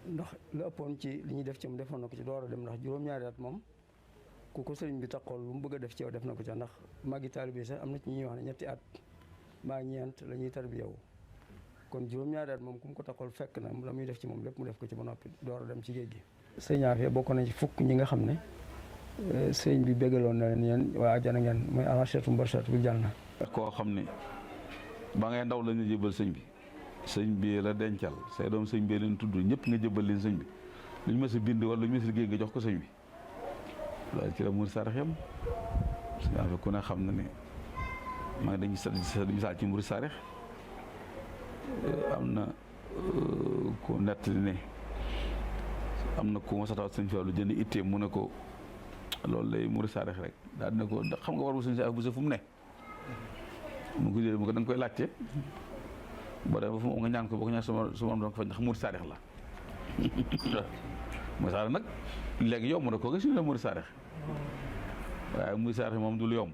ndax lu ëppoon ci li ñuy def ci mu defoon na ko ci door a dem ndax juróom-ñaari at moom ku ko sëriñ bi taxool lu mu bëgg a def ci yow def na ko ca ndax màggi taalibe sax am na ci ñuy wax ne ñetti at mbaa ñeent la ñuy tarbiyawu kon juróom-ñaari at moom ku mu ko taxool fekk na la muy def ci moom lépp mu def ko ci ba noppi door a dem ci géej gi. sëñ Afia bokk na ci fukk ñi nga xam ne sëñ bi béggaloon na leen yéen waa àjjana ngeen mooy alachatu mbarchatu bil janna. koo xam ne ba ngay ndaw la ñu jëbal sëñ bi sëñ bi la dencal say doom sëñ bi leen tudd ñëpp nga jëbal leen sëñ bi lu ñu mës a bind wala lu ñu mës a liggéey nga jox ko sëñ bi loolu ci la murid saarix yam sëñ Afia ku ne xam na ne maa ngi dañuy sa misaal ci murid saarix am na ku nett ne am na ku ma sa taw sëñ Fallu jënd ittee mu ne ko loolu lay murid saarix rek daal dina ko xam nga war bu sëñ Afia bu sa fu mu ne mu ko jëlee mu ko da nga koy laajte boo demee ba fu mu nga ñaan ko boo ko ñaan suma am doon ko faj ndax murid saarix la murid saarix nag léegi yomb na ko nga si ne murid saarix waaye murid saarix moom du lu yomb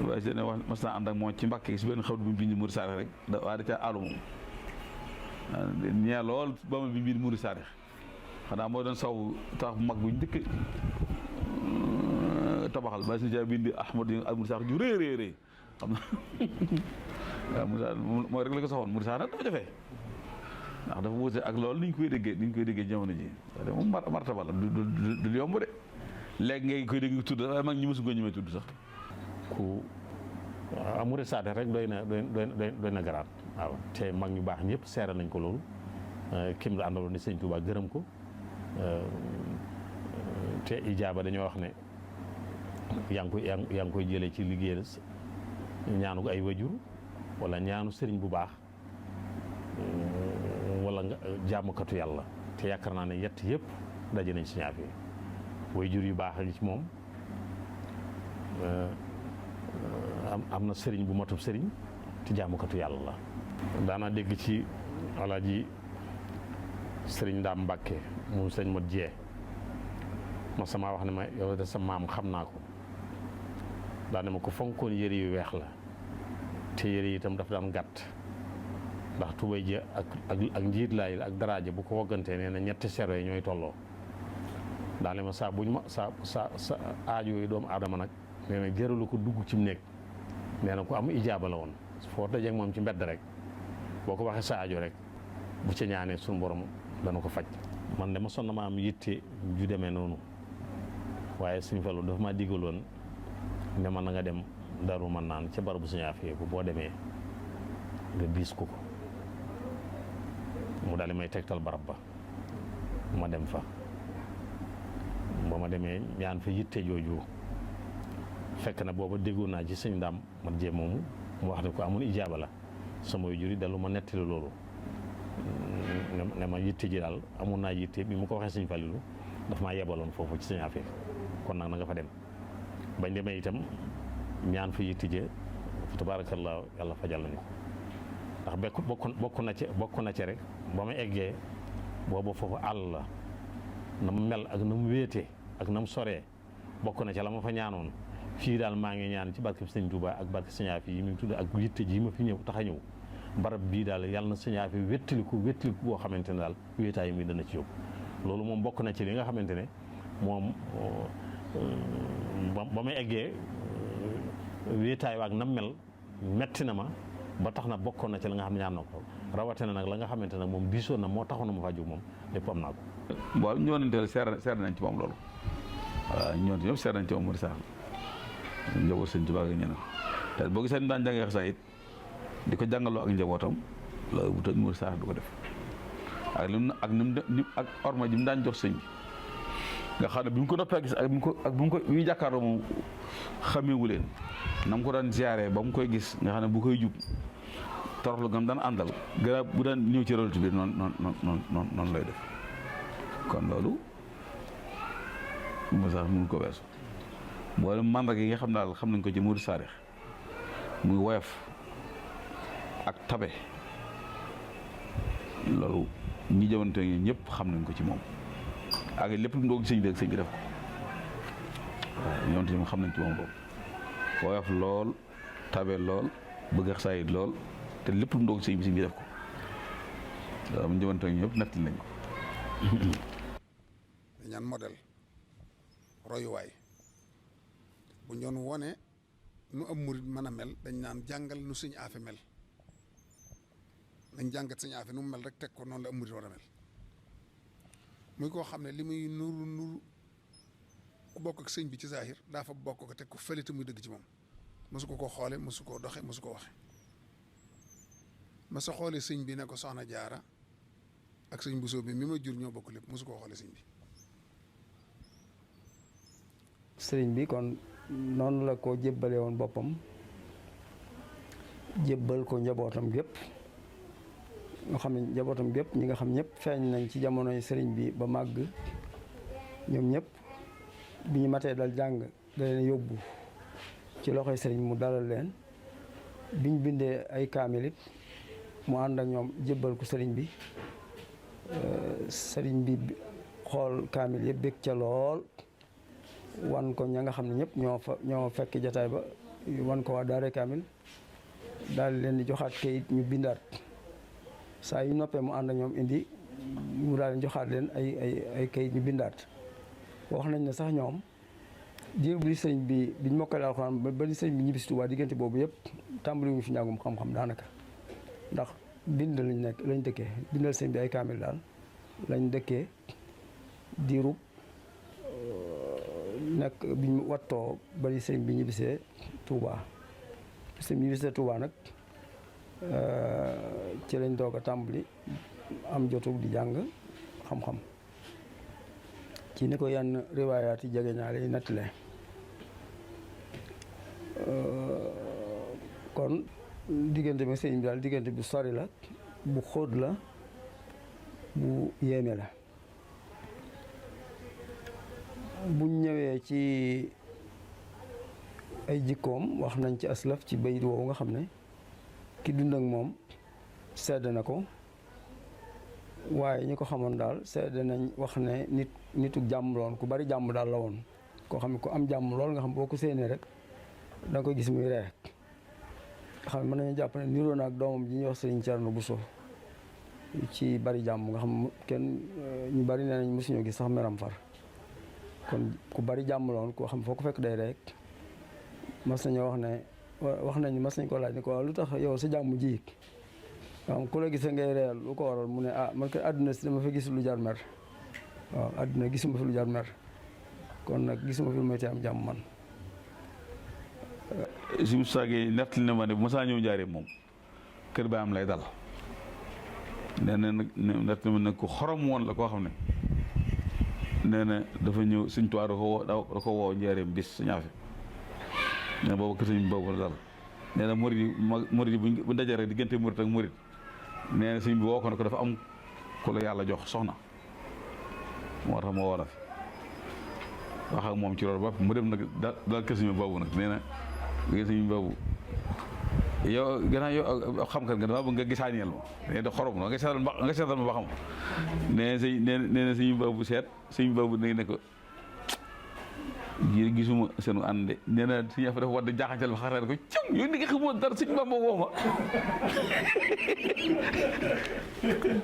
waaye seen wax mas naa ànd ak moom ci Mbàkke si benn xaw bu mu bind murid saarix rek da waa da ca àllu moom ñee lool ba ma bi bind murid saarix xanaa moo doon saw tax bu mag bu njëkk tabaxal ba si ja bind Ahmad ak murid saarix ju rëy rëy xam na waaw Moussa mooy rek la ko soxoon Moussa nag dafa jafe ndax dafa wuute ak loolu ni ñu koy déggee jamono ji moom martaba la du yomb de léegi ngay koy dégg tudd waaye mag ñi mësu ko ñemee tudd sax. ku amure saate rek doy na garaat waaw te mag ñu baax ñëpp seere nañ ko loolu kim la àndaloon ni sëñ Touba gërëm ko te ijaaba dañoo wax ne yaa ngi koy jëlee ci liggéeyal ñaanu ay wajur wala ñaanu sëriñ bu baax wala nga jàmmkatu yàlla te yaakaar naa ne yett yëpp daje nañ Sëñ Afia wajur yu baax a ngi ci moom am na sëriñ bu matub sëriñ te jàmmkatu yàlla la. daanaa dégg ci alaaji sëriñ Ndaam Mbàkke mu sëñ Mat Jee ma sama wax ne ma yow de sa maam xam naa ko daa ne ma ko fonkoon yëre yu weex la te yëre yi itam dafa daan gàtt ndax tubay ji ak njiit laay ak daraaje bu ko woggantee nee na ñetti sero yi ñooy tolloo daane ma saa buñ ma sa aajo yi doomu aadama nag nee na jëralu ko dugg ci mu nekk nee na ku am ijaaba la woon foo dajeek moom ci mbedd rek boo ko waxee sa aajo rek bu ca ñaanee suñu borom dana ko faj. man de ma sonn ma am yitte ju demee noonu waaye Sëñ Fallu dafa maa digaloon ne man na nga dem Daaru Manaan ca barabu Sëñ Afia bu boo demee nga diis ko mu daal di may tegtal barab ba ma dem fa ba ma demee ñaan fa yitte jooju fekk na booba déggoon naa ci sëñ Ndaam Mat Jee moomu mu wax ne ko amoon ijaaba la sama jur yi dellu ma nettali loolu ne ma yitte ji daal amoon naa yitte bi mu ko waxee Sëñ Fallilu daf maa yebaloon foofu ci Sëñ Afia kon nag na nga fa dem bañ demee itam ñaan fa yitte je fa tabaarakallaa yàlla fajal nañu ndax bokk na ci rek ba ma eggee booba foofu àll la na mu mel ak na mu wéetee ak na mu soree bokk na ca la ma fa ñaanoon fii daal maa ngi ñaan ci barke sëñ Touba ak barke sëñ Afi yi muy tudd ak yitte ji ma fi ñëw tax a ñëw barab bii daal yàlla na sëñ Afi wéttaliku boo xamante ne daal wéetaay mi dana ci yóbbu loolu moom bokk na ci li nga xamante ne moom ba may eggee wéetaay waag nam mel metti na ma ba tax na bokkoon na ci la nga xam ne ñaan na ko rawatina nag la nga xamante ne moom diisoon na moo taxoon na ma faa jóg moom lépp am naa ko. waaw ñoonanteel seer nañ ci moom loolu waaw ñoonte ñëpp seer nañ ci moom Modou Sarr njaboot sëñ Tuubaa ak ñeneen te boo gisee daan jàngee xasaay it di ko jàngaloo ak njabootam loolu bu tëj Modou Sarr du ko def ak lim ak orma ji mu daan jox sëñ bi nga xam ne bi mu ko noppee gis ak bi mu ko jàkkaarloo moom xameewu leen na mu ko daan ziaree ba mu koy gis nga xam ne bu koy jub toroxlu nga mu daan àndal garab bu daan ñëw ci rôle bi noonu lay def kon loolu Modou Sarr mënu ko weesu mboolem màndarga yi nga xam daal xam nañ ko ci Modou Sarr muy woyof ak tabe loolu ñi jëwante ñëpp xam nañ ko ci moom ak lépp lu mu doog sëñ bi ak sëñ bi def ko waaw ñoom tamit xam nañ ci moom loolu woyof lool tabe lool bëgg a saayit lool te lépp lu mu doog sëñ bi def ko waaw mu jëwante ñëpp nettali nañ ko. ñaan modèle royuwaay bu ñu doon wone nu am murit mën a mel dañ naan jàngal nu sëñ Afe mel nañ jàngat sëñ Afe nu mu mel rek teg ko noonu la am murit war a mel muy koo xam ne li muy nuru ku bokk ak sëñ bi ci zahir daa fa bokk ko teg ko fële te muy dëgg ci moom mosu ko xoole mosu koo doxe mosu ko waxe ma sa xoole sëñ bi ne ko soxna jaara ak sëñ Bousso bi mi ma jur ñoo bokk lépp mosu koo xoole sëñ bi. sëriñ bi kon noonu la ko jébbale woon boppam jébbal ko njabootam gépp nga xam ne njabootam gépp ñi nga xam ñëpp feeñ nañ ci jamonoy sëriñ bi ba màgg ñoom ñëpp bi ñu matee dal jàng da leen yóbbu ci loxoy sëriñ mu dalal leen biñ bindee ay kaamilit mu ànd ak ñoom jébbal ko sëriñ bi sëriñ bi xool kaamil yëpp bég ca lool wan ko ña nga xam ne ñëpp ñoo fekk jataay ba wan ko waa daare kaamil daal leen di joxaat kayit ñu bindaat saa yu noppee mu ànd ak ñoom indi mu daal di joxaat leen ay kayit ñu bindaat wax nañ ne sax ñoom diir bu sëriñ bi biñ mokkale alxuraan ba di sëriñ bi ñibbisi Tuubaa diggante boobu yëpp tàmbali wuñu fi njàngum xam-xam daanaka ndax bind lañ dëkkee bindal sëriñ bi ay kaamil daal lañ dëkkee diirub nekk bi ñu wattoo bari sëriñ bi ñibbisee Touba sëriñ bi ñibbisee Touba nag ci lañ doog a tàmbali am jotu di jàng xam-xam ci ni ko yenn riwaayaat yi jege ñaale yi nettalee kon diggante bi sëriñ bi daal diggante bu sori la bu xóot la bu yéeme la buñ ñëwee ci ay jikkoom wax nañ ci aslaf ci bayit woowu nga xam ne ki dund ak moom sedd na ko waaye ñi ko xamoon daal sedd nañ wax ne nitu jàmm loon ku bari jàmm daal la woon koo xam ne ku am jàmm lool nga xam boo ko séenee rek da nga ko gis muy ree nga xam ne mën nañu jàpp ne niroo na ak doomam ji ñuy wax Sëriñ Cerno Buso ci bari jàmm nga xam kenn ñu bari nee nañ mosuñoo gis sax meram far kon ku bari jàmm la woon koo xam foo ko fekk day rek mas nañoo wax nañ mas nañ ko laaj ne ko waaw lu tax yow sa jàmm ji waaw ku la gisee ngay reyal lu ko waral mu ne man ko àdduna si dama fa gis lu jar mer waaw àdduna gisuma fi lu jar mer kon nag gisuma fi lu may te am jàmm man. si Moussa Gueye nettali na ma ne bu ma saa ñëw jaaree moom kër ba am lay dal nee na nag nettali ma ne ko xorom woon la koo xam ne nee na dafa ñëw Sëñ Tuubaa da ko woo njaareem bis sa ñaafe nee na boobu kër sëñ boobu la dal nee na murid yi bu dajee rek diggante murid ak murid nee na sëñ bi woo ko ne ko dafa am ku la yàlla jox soxna moo tax moo war a fi wax ak moom ci loolu ba mu dem nag daal kër sëñ boobu nag nee na kër sëñ boobu yow gannaaw yow xam-xam nga dama bëgg nga gisaaneel ma nee na xorom nga seetal ma ba xam nee na sëñ boobu seet sëñ boobu ne ko ji gisuma seenu ànd de nee na suñu affaire dafa war di jaaxancal ba xaral ko cam yow ni nga xamoon dara sëñ Bamba woo ma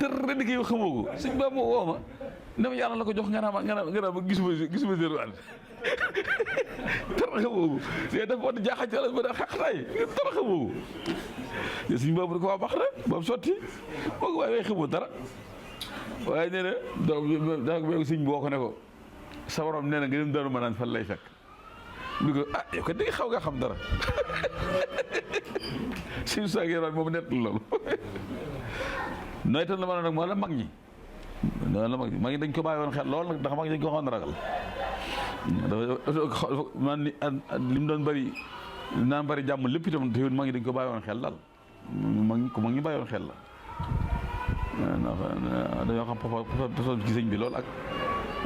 dara di yow xamoo ko sëñ Bamba woo ma ne ma yàlla la ko jox nga naa ma gisuma seenu ànd dara xamoo ko te dafa war di jaaxancal ba da xaqtaay dara xamoo ko te suñ Bamba ko waa baax na ba mu sotti moo ko waaye xamoo dara waaye nee na daa ko sëñ boo ko ne ko sa borom nee na nga dem Daaru Manaan fan lay fekk du ko yow kat dégg xaw nga xam dara suñu saa yéen moom nett loolu noytal la ma nag moo la mag ñi noonu la mag ñi dañ ko bàyyi woon xel lool nag ndax mag ñi dañ ko xawoon ragal dafa man ni li mu doon bëri naan bëri jàmm lépp itam te mag ñi dañ ko bàyyi woon xel daal mag ñi bàyyi woon xel la dañoo xam papa ci sëñ bi lool ak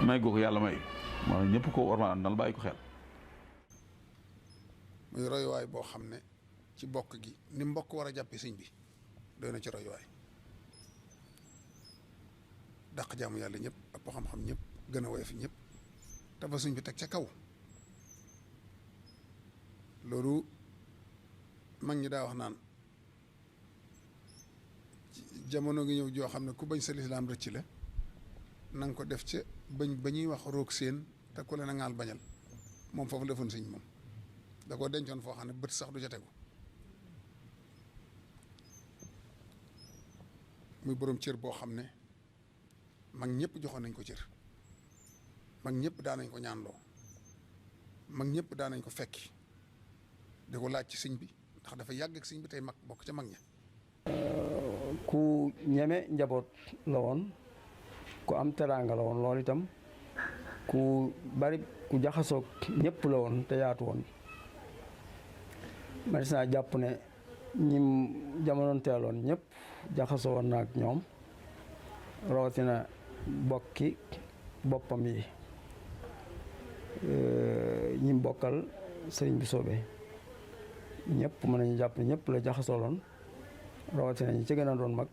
may goo ko yàlla may maanaam ñëpp ko war maa dal bàyyi ko xel. muy royuwaay boo xam ne ci bokk gi ni mbokk war a jàppe sëñ bi doy na ci royuwaay dàq jaamu yàlla ñëpp ëpp xam-xam ñëpp gën a woyof ñëpp te fa sëñ bi teg ca kaw loolu mag ñi daa wax naan jamono gi ñëw joo xam ne ku bañ sa lislaam rëcc la na nga ko def ca bañ ba ñuy wax roog seen te ku leen a ŋaal bañal moom foofu la defoon sëñ moom da koo dencoon foo xam ne bët sax du ca tegu muy borom cër boo xam ne mag ñëpp joxoon nañ ko cër mag ñëpp daan nañ ko ñaanloo mag ñëpp daan nañ ko fekki di ko laaj ci sëñ bi ndax dafa yàgg ak sëñ bi tey mag bokk ca mag ña. ku ñeme njaboot la woon ku am teraanga la woon loolu itam ku bari ku jaxasoog ñëpp la woon te yaatu woon man naa jàpp ne ñim jamonoon teeloon ñëpp jaxasoo woon na ak ñoom rawatina bokki boppam yi ñim bokkal sëriñ bi soobee ñëpp mën nañu jàpp ne ñëpp la jaxasoo loon rawatina ñi ci gën a doon mag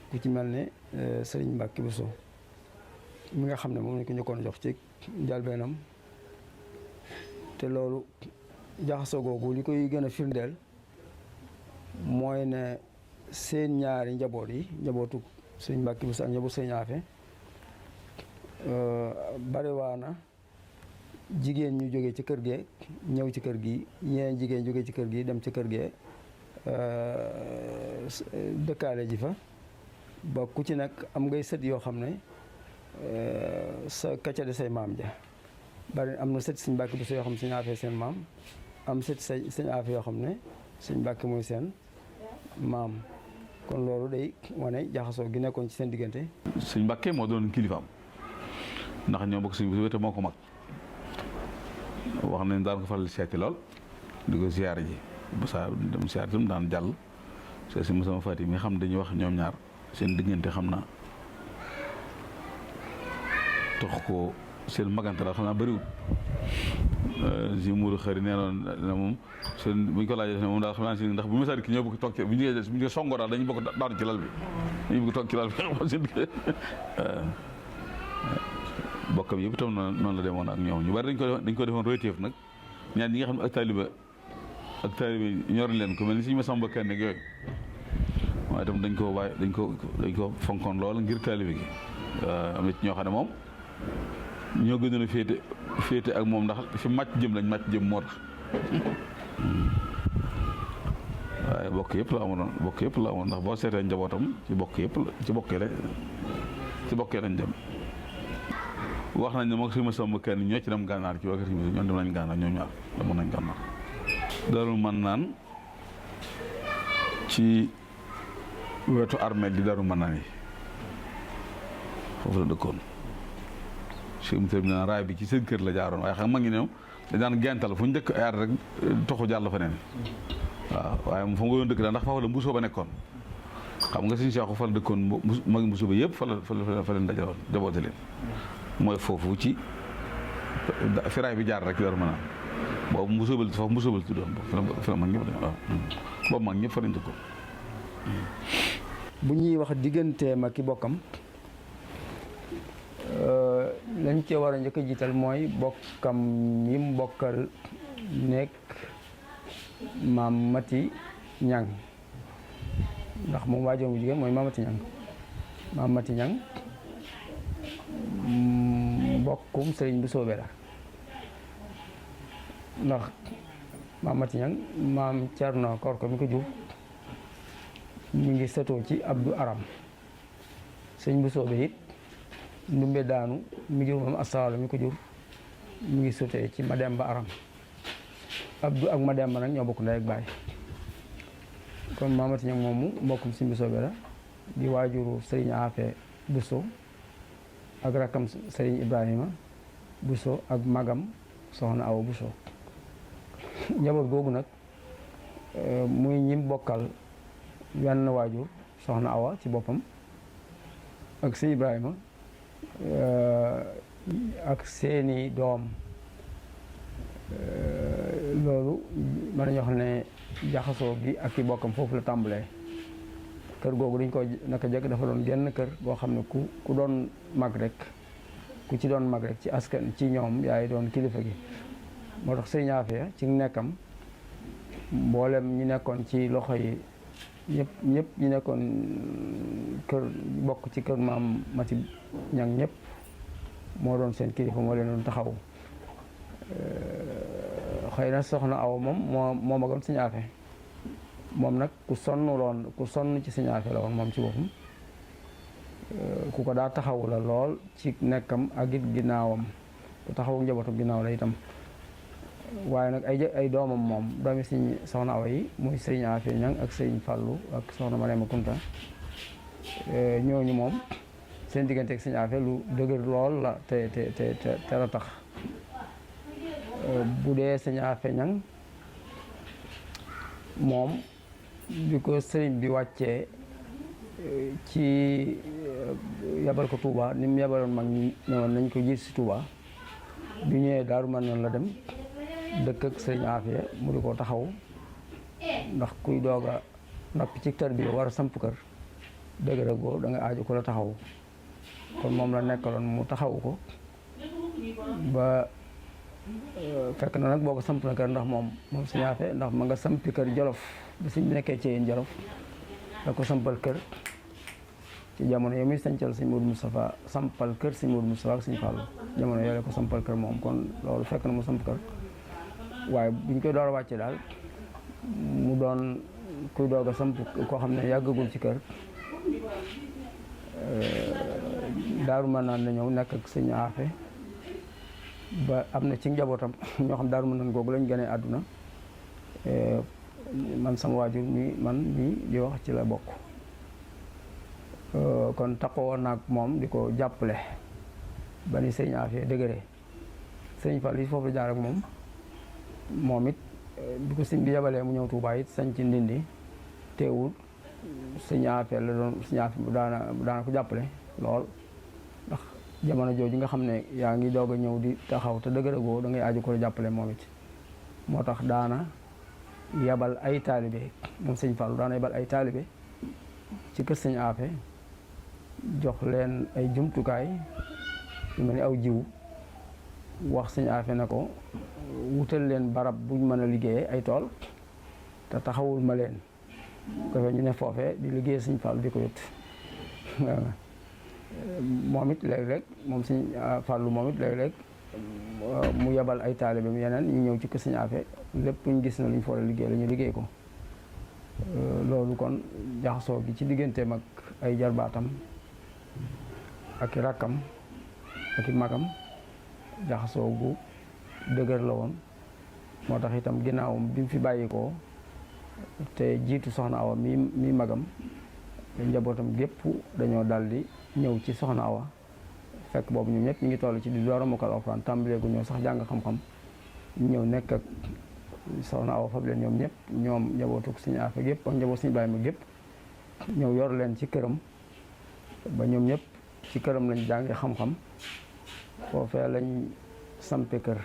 ku ci mel ne sëriñ Mbàkke Buso mi nga xam ne moom lañ ko njëkkoon jox ci njalbeenam te loolu jaxasoo googu li koy gën a firndeel mooy ne seen ñaari njaboot yi njabootu sëriñ Mbàkke Buso ak njabootu sëriñ Afe bariwaana jigéen ñu jógee ci kër gee ñëw ci kër gi ñeneen jigéen jógee ci kër gi dem ci kër gee dëkkaale ji fa ba ku ci nekk am ngay sët yoo xam ne sa kacca de say maam ja bari am na sët sëñ Mbàkke Buso yoo xam ne sëñ Afe seen maam am sët sëñ Afe yoo xam ne sëñ Mbàkke mooy seen maam kon loolu day wane jaxasoo gi nekkoon ci seen diggante. sëñ Mbàkke moo doon kilifaam ndax ñoo bokk sëñ Buso te moo ko mag wax nañ daan ko faral seeti lool di ko ziyaar ji ba saa dem ziyaar itam daan jàll c'est si Moussa Fati mi nga xam dañuy wax ñoom ñaar seen diggante xam naa tax ko seen magante la xam naa bëriwul si muuru xëri nee noon ne moom seen buñ ko laajee ne moom daal xam naa si ndax bu Moussa ki ñëw bëgg toog ci bu ñu songoo daal dañu bokk daanu ci lal bi dañu bëgg toog ci lal bi xam seen bokkam yëpp itam noonu la demoon ak ñoom ñu bari dañ ko defoon royteef nag ñaan ñi nga xam ne ak taalibe ñor leen ko mel ni suñu ma samba kenn ak yooyu waaye itam dañ ko fonkoon lool ngir taalibe gi am na ci ñoo xam ne moom ñoo gënoon a féete ak moom ndax fi màcc jëm lañ màcc jëm moo tax waaye bokk yëpp la amoon ndax boo seetee njabootam ci bokkee lañ dem wax nañ ne moom suñu ma samba kenn ñoo ci dem gànnaar ci waa kër ñoom dem nañ gànnaar ñoom ñaar demoon nañ gànnaar Daaru Manaan ci wetu armée di Daaru Manaan yi foofu la dëkkoon si mu tëb na raay bi ci seen kër la jaaroon waaye xam ma ngi ne dañ daan gental fu ñu dëkk aar rek toxu jàll fa neen waaw waaye moom fa nga yoon dëkk daal ndax foofu la mbusoo ba nekkoon xam nga suñu seexu fa la dëkkoon magi mbusoo ba yëpp fa leen dajaloon jaboote leen mooy foofu ci fi raay bi jaar rek Daaru Manaan boobu mbusóobal tuddoon fi la mag ñëpp waaw boobu mag ñëpp fa lañ dëkkoon. bu ñuy wax digganteem ak ki bokkam lañ liñ ci war a njëkk a jiital mooy bokkam yi mu bokkal nekk maam Mati Ñang ndax moom waajuram bu jigéen mooy maam Mati Ñang maam Mati Ñang mbokkum sëriñ bu soobee la ndax maam Mati Ñang maam Cerno Korko mi ko jur ñu ngi sëtoo ci Abdou Aram sëriñ bu soobee it ndumbe daanu mi jur maam Astawaalo mi ko jur ñu ngi sëtee ci Mademba Aram Abdou ak Mademba nag ñoo bokk ndey ak baay kon maam Mati Ñang moomu mbokkum sëriñ bu soobee la di waajuru sëriñ Afe Buso ak rakkam sëriñ Ibrahima Buso ak magam soxna Awa Buso njaboot googu nag muy ñim bokkal wenn waajur soxna Awa ci boppam ak sëriñ Ibrahima ak seeni doom loolu mën nañoo xam ne jaxasoo gi ak i bokkam foofu la tàmbalee kër googu dañ ko naka jekk dafa doon genn kër boo xam ne ku doon mag rek ku ci doon mag rek ci askan ci ñoom yaay doon kilifa gi moo tax sëriñ Afia ci nekkam mboolem ñi nekkoon ci loxo yi ñëpp ñi nekkoon kër bokk ci kër maam Mati Ñang ñëpp moo doon seen kilifa moo leen doon taxaw xëy na soxna Awa moom moo magoon sëriñ Afia moom nag ku sonn ci sëriñ Afia la woon moom ci boppam ku ko daa taxawu la lool ci nekkam ak it ginnaawam ku taxawu njabootam ginnaaw la itam waaye nag ay doomam moom doomi sëriñ soxna Awa yi muy sëriñ Afia Ñang ak sëriñ Fàllu ak soxna Marema Kunta ñooñu moom seen diggante ak sëriñ Afia lu dëgër lool la te la tax bu dee sëriñ Afia Ñang moom bi ko sëriñ bi wàccee ci yabal ko Touba ni mu yabaloon mag ñi ne woon nañ ko jiit si Touba bi ñëwee Daaru Marnaan la dem dëkk ak sëriñ Afia mu di ko taxaw ndax kuy doog a noppi ci kër bi war a samp kër dëgg la boo da nga aaju ko la taxaw kon moom la nekkaloon mu taxaw ko ba fekk na nag boo ko samp na kër ndax moom sëriñ Afia ndax ma nga sampi kër Jolof ba sëriñ bi nekkee ci yéen Jolof da ko sampal kër ci jamono yo muy sancal sëñ Modou Moustapha sampal kër sëñ Modou Moustapha ak sëñ Fallou jamono yooyu la ko sampal kër moom kon loolu fekk na mu samp kër waaye bu ñu koy door a wàcce daal mu doon kuy doog a samp koo xam ne yàggagul ci kër Daaru Marnaan la ñëw nekk ak sëñ Afia ba am na ci njabootam ñoo xam Daaru Marnaan googu lañ gënee àdduna man sama waajur mi di wax ci la bokk kon taxawoon naag moom di ko jàppale ba ni sëñ Afia dëgëree sëñ Fall yi foofu la jaar ak moom it bi ko sëñ bi yabalee mu ñëw Tuubaa it sañ ci Ndindi teewul sëñ Afia la doon sëñ Afia daana ko jàppale lool ndax jamono jooju nga xam ne yaa ngi doog a ñëw di taxaw te dëgëragoo da ngay aaju ko la jàppale moom it moo tax daana yabal ay taalibe moom sëñ Fallou daana yabal ay taalibe ci kër sëñ Afia jox leen ay jumtukaay yu mel ni aw jiwu wax sëñ Afia ne ko wutal leen barab buñ mën a liggéeyee ay tool te taxawul ma leen ko fe ñu ne foofee di liggéey sëñ Fallou di ko yët moom it léeg-léeg moom sëñ Fallou moom it léeg-léeg mu yebal ay taalibeem yeneen ñu ñëw ci kër sëñ Afia lépp ñu gis na lu ñu fa war a liggéey la ñu liggéey ko loolu kon jaxasoo gi ci digganteem ak ay jarbaatam ak i rakkam ak i magam jaxasoo gu dëgër la woon moo tax itam ginnaawam bi mu fi bàyyikoo te jiitu soxna Awa mi magam njabootam gépp dañoo daldi ñëw ci soxna Awa fekk boobu ñoom ñëpp ñu ngi toll ci di door a mokkal alxuraan tàmbalee gu ñëw sax jàng xam-xam ñu ñëw nekk ak soxna Awa fab leen ñoom ñëpp ñoom njabootu sëñ Afia gépp ak njaboot sëñ Ibrahima gépp ñëw yor leen ci këram ba ñoom ñëpp ci këram lañ jàngi xam-xam foofee lañ sampe kër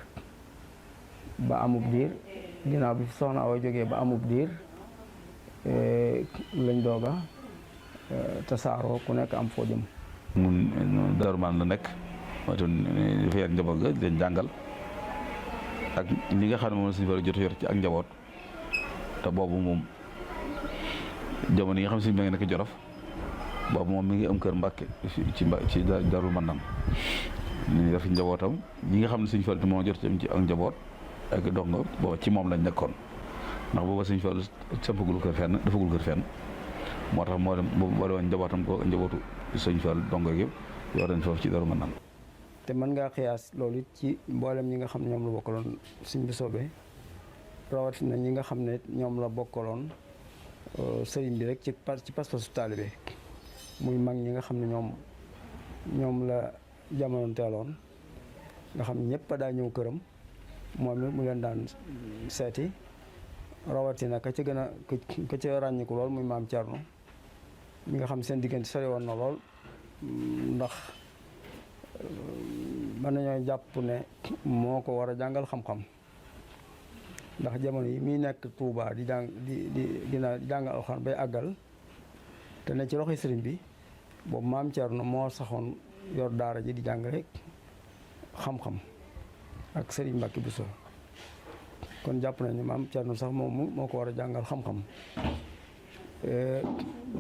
ba amub diir ginnaaw bi fi soxna Awa jógee ba amub diir lañ dooga tasaaroo ku nekk am foo jëm. mun Daaru Marnaan la nekk mooy itam dafa yar njaboot ga leen jàngal ak li nga xam ne moom la Sëñ Fallu jot a yor ci ak njaboot te boobu moom jamono yi nga xam ne Sëñ bi nga nekk Jolof boobu moom mi ngi am kër Mbàkke ci Daarul Manaan ñu def njabootam ñi nga xam ne Sëñ Fallu moo jot ci ak njaboot ak dongo booba ci moom lañ nekkoon ndax booba Sëñ Fallu sampagul kër fenn defagul kër fenn moo tax moo dem boole woon njabootam ko njabootu Sëñ Fallu dongo yëpp yor nañ foofu ci Daarul Manaan. te mën ngaa xiyaas loolu it ci mboolem ñi nga xam ne ñoom la bokkaloon Sëñ Bousso-be rawatina ñi nga xam ne ñoom la bokkaloon sëriñ bi rek ci pas-pasu taalibe muy mag ñi nga xam ne ñoom la jamono teeloon nga xam ne ñëpp daa ñëw këram moom it mu leen daan seeti rawatina ka ca gën a ka ca ràññiku lool muy maam Thierno mi nga xam seen diggante sori woon na lool ndax mën nañoo jàpp ne moo ko war a jàngal xam-xam ndax jamono yi muy nekk Touba di jàngal alxuraan bay àggal te ne ci loxoy sëriñ bi boobu maam Thierno moo saxoon yor daara ji di jàng rek xam-xam ak sëriñ Mbàkke Buso kon jàpp nañu maam Thierno sax moom moo ko war a jàngal xam-xam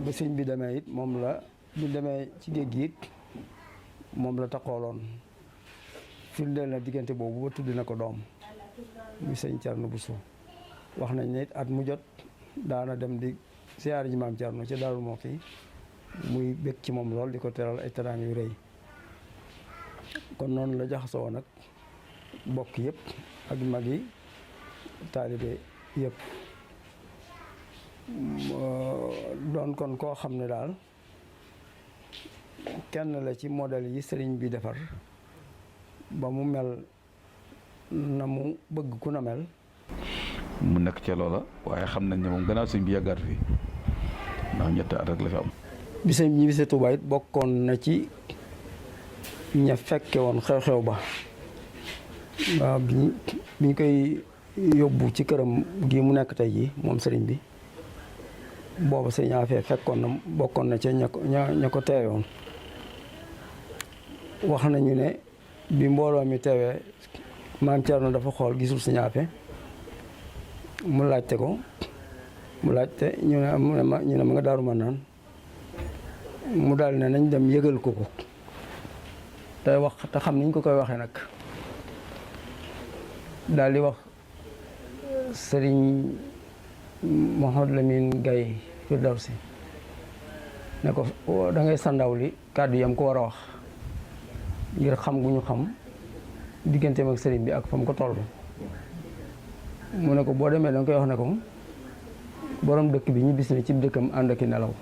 ba sëriñ bi demee it moom la bu demee ci géej gi it moom la taxooloon firndeel na diggante boobu ba tudd na ko doom muy sëñ Thierno Buso wax nañ ne it at mu jot daana dem di siyaare ji maam Thierno ci Daaru Muxti muy bég ci moom lool di ko teral ay teraanga yu rëy kon noonu la jaxasoo nag bokk yëpp ak mag yi taalibe yëpp doon kon koo xam ne daal kenn la ci modèle yi sëriñ bi defar ba mu mel na mu bëgg ku na mel. mu nekk ca loola waaye xam nañ ne moom gannaaw sëñ bi yàggaat fi ndax ñetti at rek la fi am. bi sëñ bi ñibbisee Tuubaa it bokkoon na ci ña fekke woon xew-xew ba waaw bi ñu koy yóbbu ci këram gi mu nekk tey jii moom sëriñ bi booba sëriñ Afee fekkoon na bokkoon na ca ña ko teewoon wax nañu ne bi mbooloo mi teewee maam Thierno dafa xool gisul sëriñ Afee mu laajte ko mu laajte ñu ne ma nga Daaru Manaan mu daal ne nañ dem yëgal ko te xam niñ ko koy waxee nag daal di wax sëriñ Mouhamadou Lamine Gaye Firdawsi ne ko da ngay sandaw li kàddu yam ko war a wax ngir xam gu ñu xam digganteem ak sëriñ bi ak fa mu ko toll mu ne ko boo demee da nga koy wax ne ko borom dëkk bi ñu bis ne ci dëkkam ànd ak i nelaw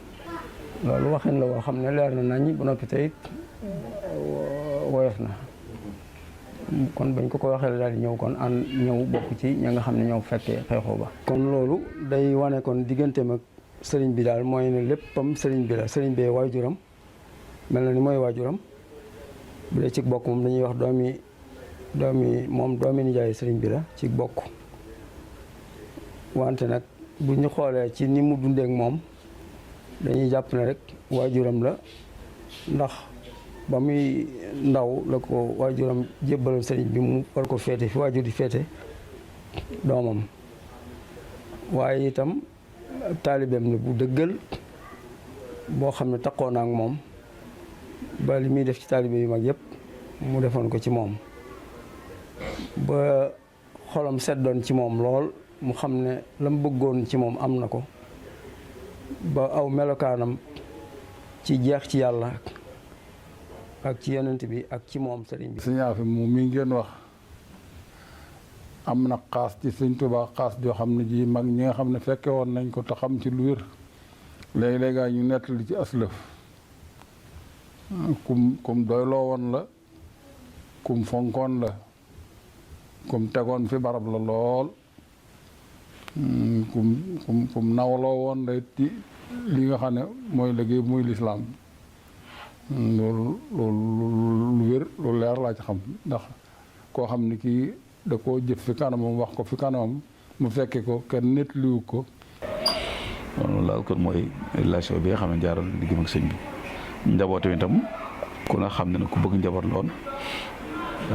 loolu waxin la woo xam ne leer na naññi ba noppi tey woyof na kon bañ ko waxee daal di ñëw kon ànd ñëw bokk ci ña nga xam ne ñoo fekkee xeexoo ba. kon loolu day wane kon digganteem ak sëriñ bi daal mooy ne léppam sëriñ bi la sëriñ bee waajuram mel na ni mooy waajuram bu dee ci bokk moom dañuy wax doomi nijaay sëriñ bi la ci bokk wante nag bu ñu xoolee ci ni mu dundeek moom dañuy jàpp ne rek waajuram la ndax ba muy ndaw la ko waajuram jébbaloon sëriñ bi mu war ko féete fi waajur di féete doomam waaye itam taalibeem la bu dëggal boo xam ne taxoon na ak moom ba li muy def ci taalibe yu mag yëpp mu defoon ko ci moom ba xolam seddoon ci moom lool mu xam ne la mu bëggoon ci moom am na ko ba aw melokaanam ci jeex ci yàlla ak ci yonent bi ak ci moom sëriñ bi. Sëñ Afe moom mi ngeen wax am na xaas ci Sëñ Tuubaa xaas joo xam ne ji mag ñi nga xam ne fekke woon nañ ko te xam ci lu wér léegi-léegi ñu nettali ci aslëf kum doyloo woon la kum fonkoon la kum tegoon fi barab la lool kum nawloo woon la ci li nga xam ne mooy liggéey muy lislaam loolu lu wér lu leer laa ci xam ndax koo xam ne kii da koo jëf fi kanamam wax ko fi kanamam mu fekke ko kenn nettaliwu ko. loolu laal kon mooy relation bi nga xam ne jaaral diggam ak sëñ bi njabootam itam ku nga xam ne ku bëgg njaboot loon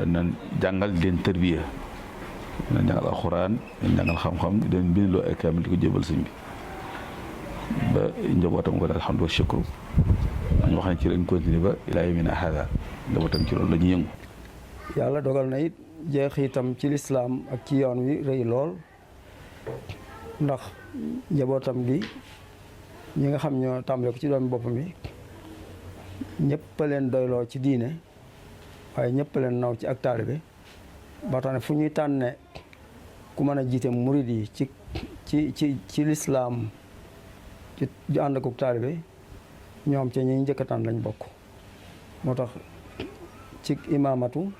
na jàngal leen tërbiya na jàngal alxuraan na jàngal xam-xam den bindloo ay kaamil di ko jébal sëñ bi ba njabootam ko daal alhamdu wa shukru dañu wax ne ci lañ continuer ba ilaa yawmina haada njabootam ci loolu la ñuy yëngu. yàlla dogal na it jeexitam ci lislaam ak ci yoon wi rëy lool ndax njabootam gi ñi nga xam ñoo tàmbale ko ci doomi boppam bi ñëpp a leen doyloo ci diine waaye ñëpp a leen naw ci ak taalibe ba tax ne fu ñuy tànne ku mën a jiite murid yi ci lislaam ci ju ànd ak taalibe ñoom ca ñi njëkk a tànn lañ bokk. moo tax ci imaamatu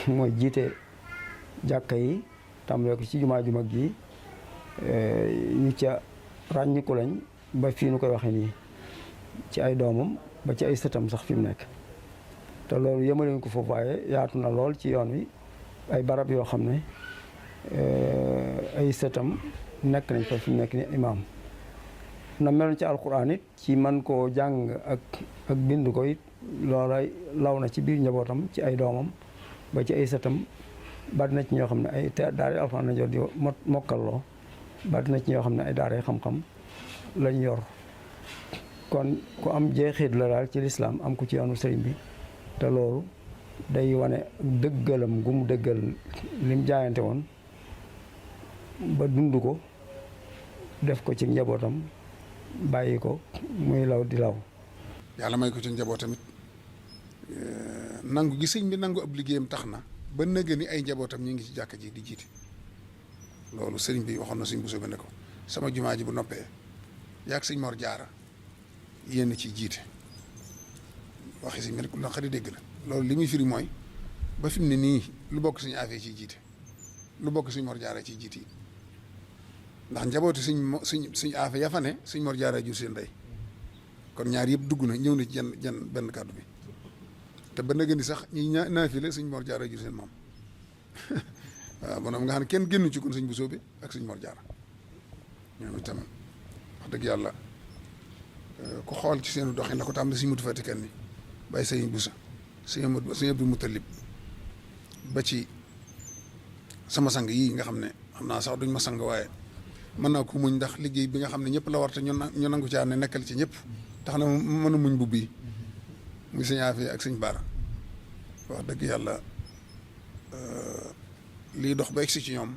mooy jiite jàkka yi tàmbale ko ci jumaa ju mag ji ñu ca ràññiku lañ ba fii nu koy waxee nii ci ay doomam ba ci ay sëtam sax fi mu nekk te loolu yëmaleñ ko foofu waaye yaatu na lool ci yoon wi ay barab yoo xam ne ay sëtam nekk nañ fa fi mu nekk ni imaam na meloon ci alquran it ci man koo jàng ak bind ko it loolay law na ci biir njabootam ci ay doomam ba ci ay sëtam bari na ci ñoo xam ne ay daara alquran lañ yor di mokkalloo bari na ci ñoo xam ne ay daara xam-xam lañ yor kon ku am jeexit la daal ci lislaam am ku ci yoonu sëriñ bi te loolu day wane dëggalam gu mu dëggal lim jaayante woon ba dund ko def ko ci njabootam bàyyi ko muy law di law. yàlla may ko ci njaboot tamit nangu gi sëñ bi nangu ab liggéeyam tax na ba nëgë ni ay njabootam ñu ngi ci jàkka ji di jiite loolu sëriñ bi waxoon na sëñ Bousso bi ne ko sama jumaa ji bu noppee yaag sëñ Mor Jaara yéen ci jiite waxi sëñ bi rek la xari dégg la loolu li muy firi mooy ba fi mu ne nii lu bokk sëñ Afee ciy jiite lu bokk sëñ Mor Jaara ciy jiite ndax njabooti sëñ Afee ya fa ne sëñ Mor Jaara jur seen ndey kon ñaar yëpp dugg na ñëw na ci jan benn kàddu bi te ba nëgë ni sax ñi naafi la sëñ Mor Jaara jur seen maam waaw maanaam nga xam ne kenn génnu ci kon sëñ Bousso bi ak sëñ Mor Jaara ñoom itam wax dëgg yàlla ku xool ci seen doxin la ko tam sëñ Mudu Fati Kan ni bàyyi sëñ Bousso sëñ Abdou Moutalib ba ci sama sang yii nga xam ne xam naa sax duñ ma sang waaye mën naa ko muñ ndax liggéey bi nga xam ne ñëpp la war te ñu nangu caa ne nekkal ci ñëpp tax na mën a muñ bu bii muy sëñ Afee ak sëñ Baara wax dëgg yàlla lii dox ba egsi ci ñoom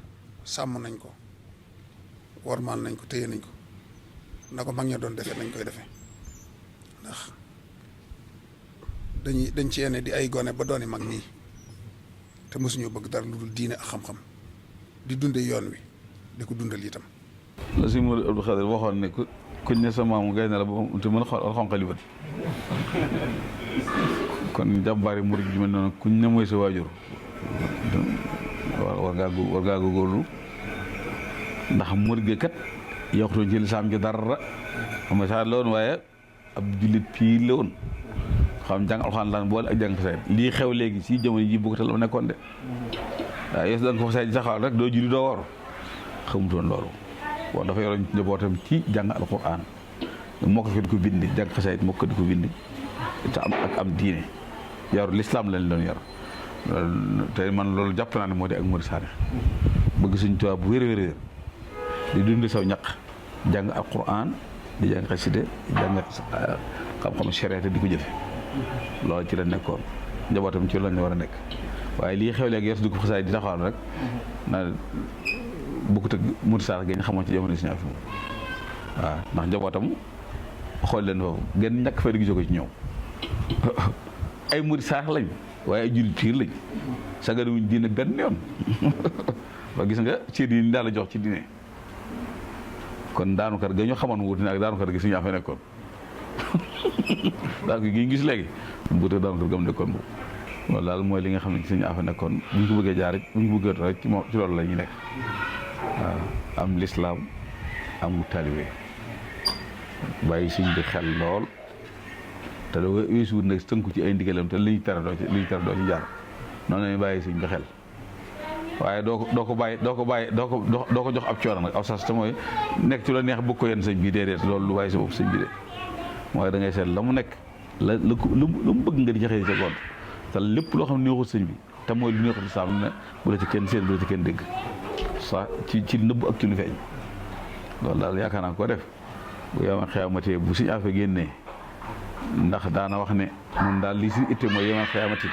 sàmm nañ ko wormaal nañ ko téye nañ ko na ko mag ña doon defee nañ koy defee ndax dañ ci yéene di ay gone ba dooni mag nii te mësuñoo bëgg dara lu dul diine ak xam-xam di dunde yoon wi di ko dundal itam. la si Modou Abdou Khadir waxoon ne kuñ ne sa maamu gay na la ba te mën a xonqali bët kon jàmbaari murid ji mel noonu kuñ ne mooy sa waajur war ngaa góorgóorlu ndax murid gi kat yokkutoo ci lislaam ji dara xam nga saa la woon waaye ab jullit piir la woon xam jàng alxuraan laan boole ak jàng xasaayid lii xew léegi si jamono ji bu ko tal am nekkoon de waaw yow da nga ko xasaayid ji taxawal rek doo julli doo woor xamutoon loolu bon dafa yoroon njabootam ci jàng alxuraan moo ko di ko bindi jàng xasaayid moo ko di ko bindi te am diine yaru lislaam lañ doon yar te man loolu jàpp naa ne moo di ak murid saadix bëgg Sëñ Tuubaa bu wér di dund saw ñaq jàng alxuraan di jàng xasida jàng xam-xam sharia di ko jëfe loolu ci la nekkoon njabootam ci lañ war a nekk waaye lii xew léegi yor di ko xasaay di taxawal rek na bokkut ak murid saadix gi ñu xamoon ci jamono si ñaar fi moom waaw ndax njabootam xool leen foofu gën ñàkk fay di gisoo ko ci ñoom ay murid saadix lañ waaye ay jullit piir lañ sagariwuñ diine benn yoon waa gis nga ci diine daal la jox ci diine kon daanukat ga ñu xamoon wuute na ak daanukat gi suñu affaire nekkoon daal gi gis léegi buute daanukat gam nekkoon boobu loolu daal mooy li nga xam ne suñu affaire nekkoon bu ñu ko bëggee jaar bu ñu ko bëggee rek ci loolu la ñuy nekk waaw am lislaam am taalibe bàyyi suñ bi xel lool te da weesu wut nag tënku ci ay ndigalam te li ñu tere doo ci jaar noonu la ñuy bàyyi suñ bi xel waaye doo ko jox ab coono nag aw sas te mooy nekk ci la neex bëgg ko yenn sëñ bi déedéet loolu lu bàyyi sa bopp sëñ bi de mooy da ngay seet la mu nekk lu mu bëgg nga di joxe sa gont te lépp loo xam ne neexul sëñ bi te mooy lu neexul lislaam ne bu la ci kenn seen bu la ci kenn dégg sa ci nëbb ak ci lu feeñ loolu daal yaakaar naa ko def bu yow xiyaamatee bu suñu affaire génnee ndax daana wax ne moom daal li si itte mooy yow xiyaamati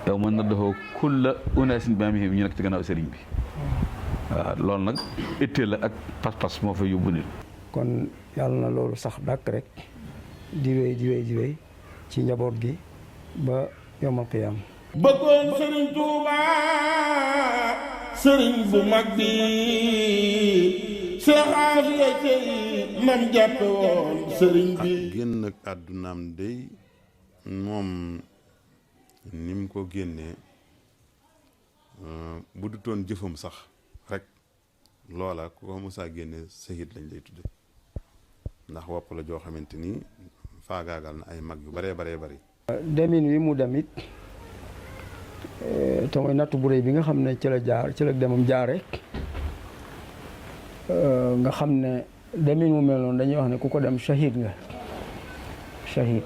yow mën na doxoo kulla unaasin bi amihim ñu nekk ci gannaaw sëriñ bi waaw loolu nag itte la ak pas-pas moo fa yóbbu nit. kon yàlla na loolu sax dàkk rek di wéy ci njaboot gi ba yawmal qiyaam. bëggoon sëriñ Tuuba sëriñ bu mag bi Cheikh Afia Cey nam jàppe woon sëriñ bi. génn ak àddunaam day moom ni mu ko génnee bu dutoon jëfam sax rek loola ku ko mosaa génne sahid lañ lay tudde ndax wopp la joo xamante ni faagaagal na ay mag yu baree bari. demin wi mu dem it te mooy nattu bu réy bi nga xam ne ci la demam jaare nga xam ne demin mu mel noonu dañuy wax ne ku ko dem shahid nga shahid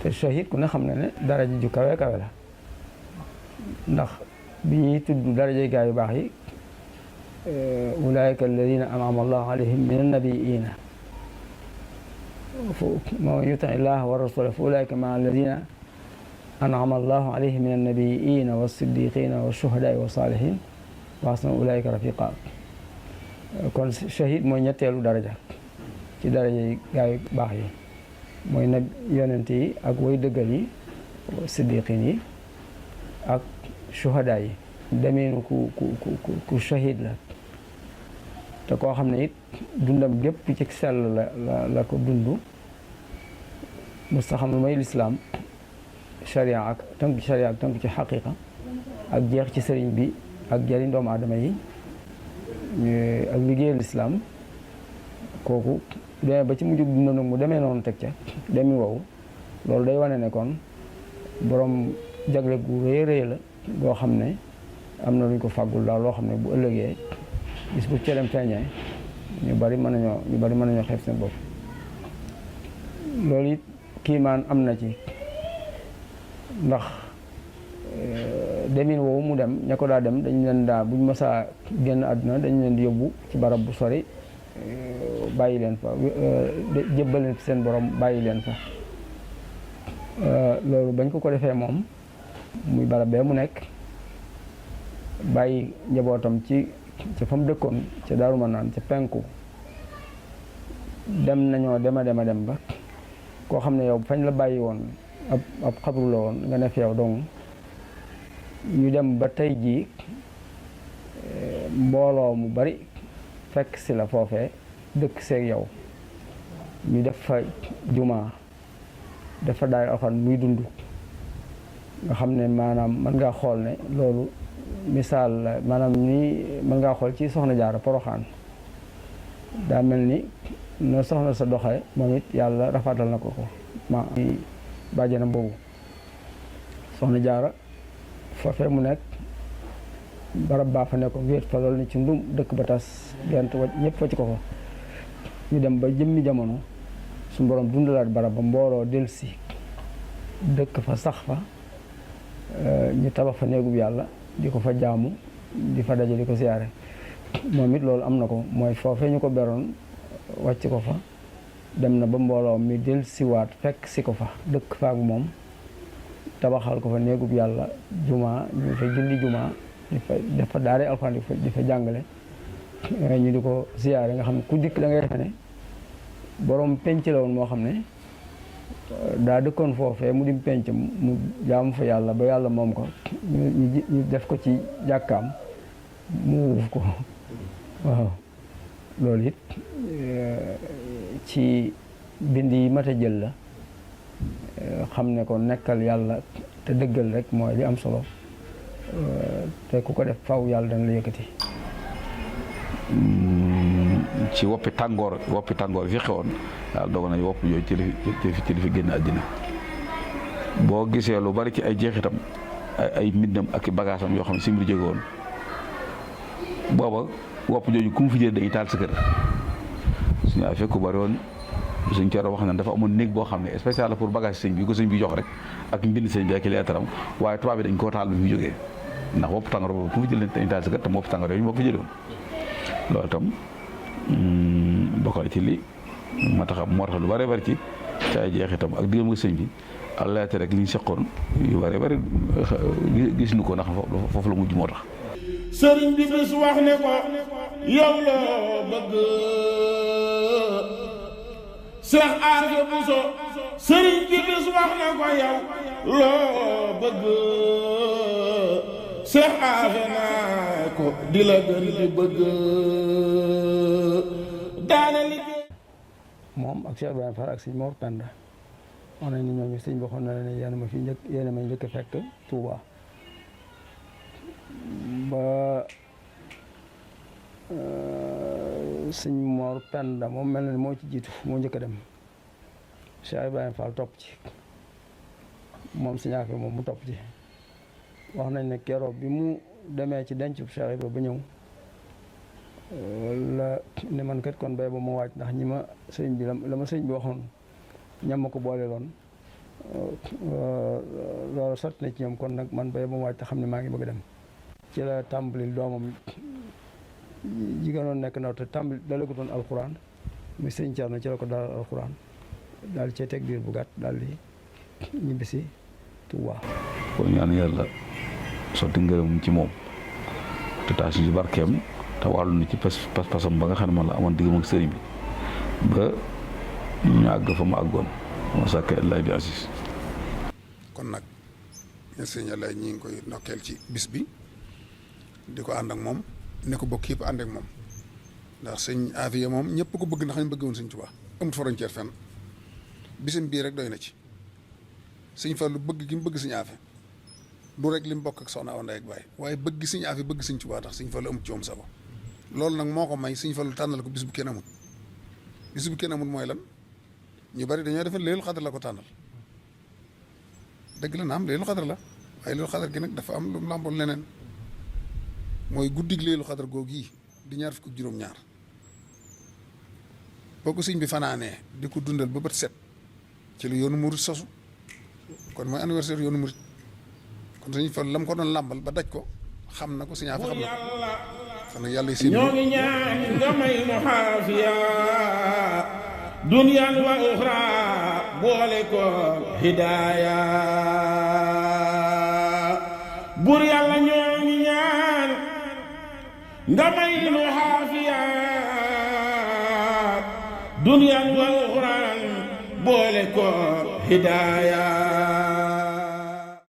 te shahid ku ne xam ne ne daraja ju kawe la ndax bi ñuy tudd daraja gaa yu baax yi ulaayika alladina an'ama allahu alayhim min annabiyina man yuti illaha wa rasulahu fa ulaayika maa alladina an'ama allahu alayhim min annabiyina wa siddiqina wa shuhadaai wa salihin wa hasuna ulaayika rafiqa kon shahid mooy ñetteelu daraja ci daraja yi gaa yu baax yi mooy nag yonent yi ak way dëggal yi siddiqin yi ak shuhada yi demeenu ku shahid la te koo xam ne it dundam gépp ci sell la ko dund musta xam lu may lislaam sharia ak tënk ci sharia ak tënk ci xaqiqa ak jeex ci sëriñ bi ak jariñ doomu aadama yi ak liggéeyal lislaam kooku demee ba ci mujjug dund nag mu demee noonu teg ca demi wow loolu day wane ne kon borom jagle gu rëy la goo xam ne am na luñ ko fàggul daal loo xam ne bu ëllëgee gis bu cerem feeñee ñu bari mën nañoo xeeb seen bopp loolu it kiimaan am na ci ndax demin woowu mu dem ña ko daa dem dañu leen daa buñ mësaa génn àdduna dañu leen di yóbbu ci barab bu sori bàyyi leen fa jébbal leen fi seen borom bàyyi leen fa loolu bañ ko defee moom muy barab bee mu nekk bàyyi njabootam ci fa mu dëkkoon ca Daaru Manaan ca penku dem nañoo dem ba koo xam ne yow fañ la bàyyi woon ab xabru la woon nga ne fi yow dong ñu dem ba tey jii mbooloo mu bari fekk si la foofee dëkk seeg yow ñu def fa jumaa dafa daay alxuraan muy dund nga xam ne maanaam mën ngaa xool ne loolu misaal la maanaam ni mën ngaa xool ci soxna Jaara Poroxaan daa mel ni no soxna sa doxee moom it yàlla rafetal na ko ma bàjjanam boobu soxna Jaara foofee mu nekk barab baa fa nekkoon wéet fa loolu ne ci ndum dëkk ba tas gent waj ñëpp fa ci ko fa ñu dem ba jëmmi jamono su borom dundalaat barab ba mbooloo delsi dëkk fa sax fa ñu tabax fa néegub yàlla di ko fa jaamu di fa daje di ko siyaare moom it loolu am na ko mooy foofee ñu ko beroon wàcc ko fa dem na ba mbooloo mi delsiwaat fekk si ko fa dëkk faak moom tabaxal ko fa néegub yàlla jumaa ñu fa julli jumaa def fa daare alxuraan di fa jàngale ñu di ko siyaare nga xam ne ku dikk da ngay defe ne borom penc la woon moo xam ne daa dëkkoon foofee mu dim penc mu jaamu fa yàlla ba yàlla moom ko ñu def ko ci jàkkaam mu wuuf ko waaw loolu it ci bind yi mat a jël la xam ne ko nekkal yàlla te dëggal rek mooy li am solo te ku ko def faw yàlla dana la yëkkati. ci woppi tàngoor fi xewoon daal doog nañ wopp yooyu ci li fi génn àddina boo gisee lu bari ci ay jeexitam ay mbindam ak i bagaasam yoo xam ne si mbir jóge woon booba wopp jooju ku mu fi jëlee dañuy taal sa kër suñu affaire ku bari woon sëñ Thierno wax na dafa amoon néeg boo xam ne spécial la pour bagage sëñ bi ko sëñ bi jox rek ak mbind sëñ bi ak leetaram waaye tubaab bi dañ koo taal bi fi jógee ndax wopp tàngoor boobu ku fi jëlee dañ taal si kat te wopp tàngoor yooyu moo ko fi jëloon loolu itam bokk na ci li moo tax lu bëree bëri ci ay jeexitam ak diggam ak sëñ bi ak leetar rek li ñu seqoon yu bëree bëri gis nu ko ndax foofu la mujj moo tax. sëriñ bi bis wax ne ko yow loo bëgg Cheikh Afia Bousso sëriñ bi bis wax ne ko yow loo bëgg Cheikh Afia naa ko di la gën di bëgg daana liggéey moom ak Cheikh Ibrahima Fall ak sëñ Mor Penda wax nañ ni ñooñu sëñ boo xam ne yéen ma fi njëkk yéen ma njëkk fekk Touba ba sëñ Mor Penda moom mel na ni moo ci jiitu moo njëkk a dem Cheikh Ibrahima Fall topp ci moom sëñ Afia moom mu topp ci wax nañ ne keroog bi mu demee ci denc Cheikh Ibrahima ba ñëw la ne man kat kon bay ba ma waaj ndax ñi ma sëñ bi la ma sëñ bi waxoon ñam ma ko boole loon loolu sotti na ci ñoom kon nag man bay ba ma waaj te xam ne maa ngi bëgg a dem ci la tàmbali doomam jigéenoon nekk ndaw te tàmbali dala ko doon alxuraan muy sëñ Thierno ci la ko dalal alxuraan daal cee teg diir bu gàtt daal di ñibbisi Tuubaa kon ñaan yàlla sotti ngërëm ci moom te taas ci barkeem te wàllu na ci pas-pasam ba nga xam ne man la amoon diggam ak sëriñ bi ba ñu àgg fa mu àggoon ma sàkk Allah bi Aziz. kon nag ñu sëñ Alla ñi ngi koy ndokkeel ci bis bi di ko ànd ak moom ne ko bokk yëpp ànd ak moom ndax sëñ Afia moom ñëpp ko bëgg ndax ñu bëgg woon sëñ Tuubaa amut frontière fenn bisam bii rek doy na ci sëñ Fallu bëgg gi mu bëgg sëñ Afia du rek li mu bokk ak soxna Awa Ndeye ak Baye waaye bëgg sëñ Afia bëgg sëñ Tuubaa tax sëñ Fallu amut ci moom sago loolu nag moo ko may sëñ Fallu tànnal ko bis bu kenn amut bis bu kenn amut mooy lan ñu bari dañoo defal Laylatul Qadr la ko tànnal dëgg la naam Laylatul Qadr la waaye Laylatul Qadr gi nag dafa am lu mu làmbool leneen mooy guddig Laylatul Qadr googu yi di 20 juróom-ñaar boo ko sëñ bi fanaanee di ko dundal ba bët set ci lu yoonu murit sosu kon mooy anniversaire yoonu murit kon sëñ Fallu la mu ko doon làmbal ba daj ko xam na ko sëñ Afia xam na ko kon nag yàlla seen ñoo ngi ñaan nga may nu xaafiya dunyan wa uxra boole ko hidaaya bur yàlla ñoo ngi ñaan nga may nu xaafiya dunyan wa uxra boole ko hidaaya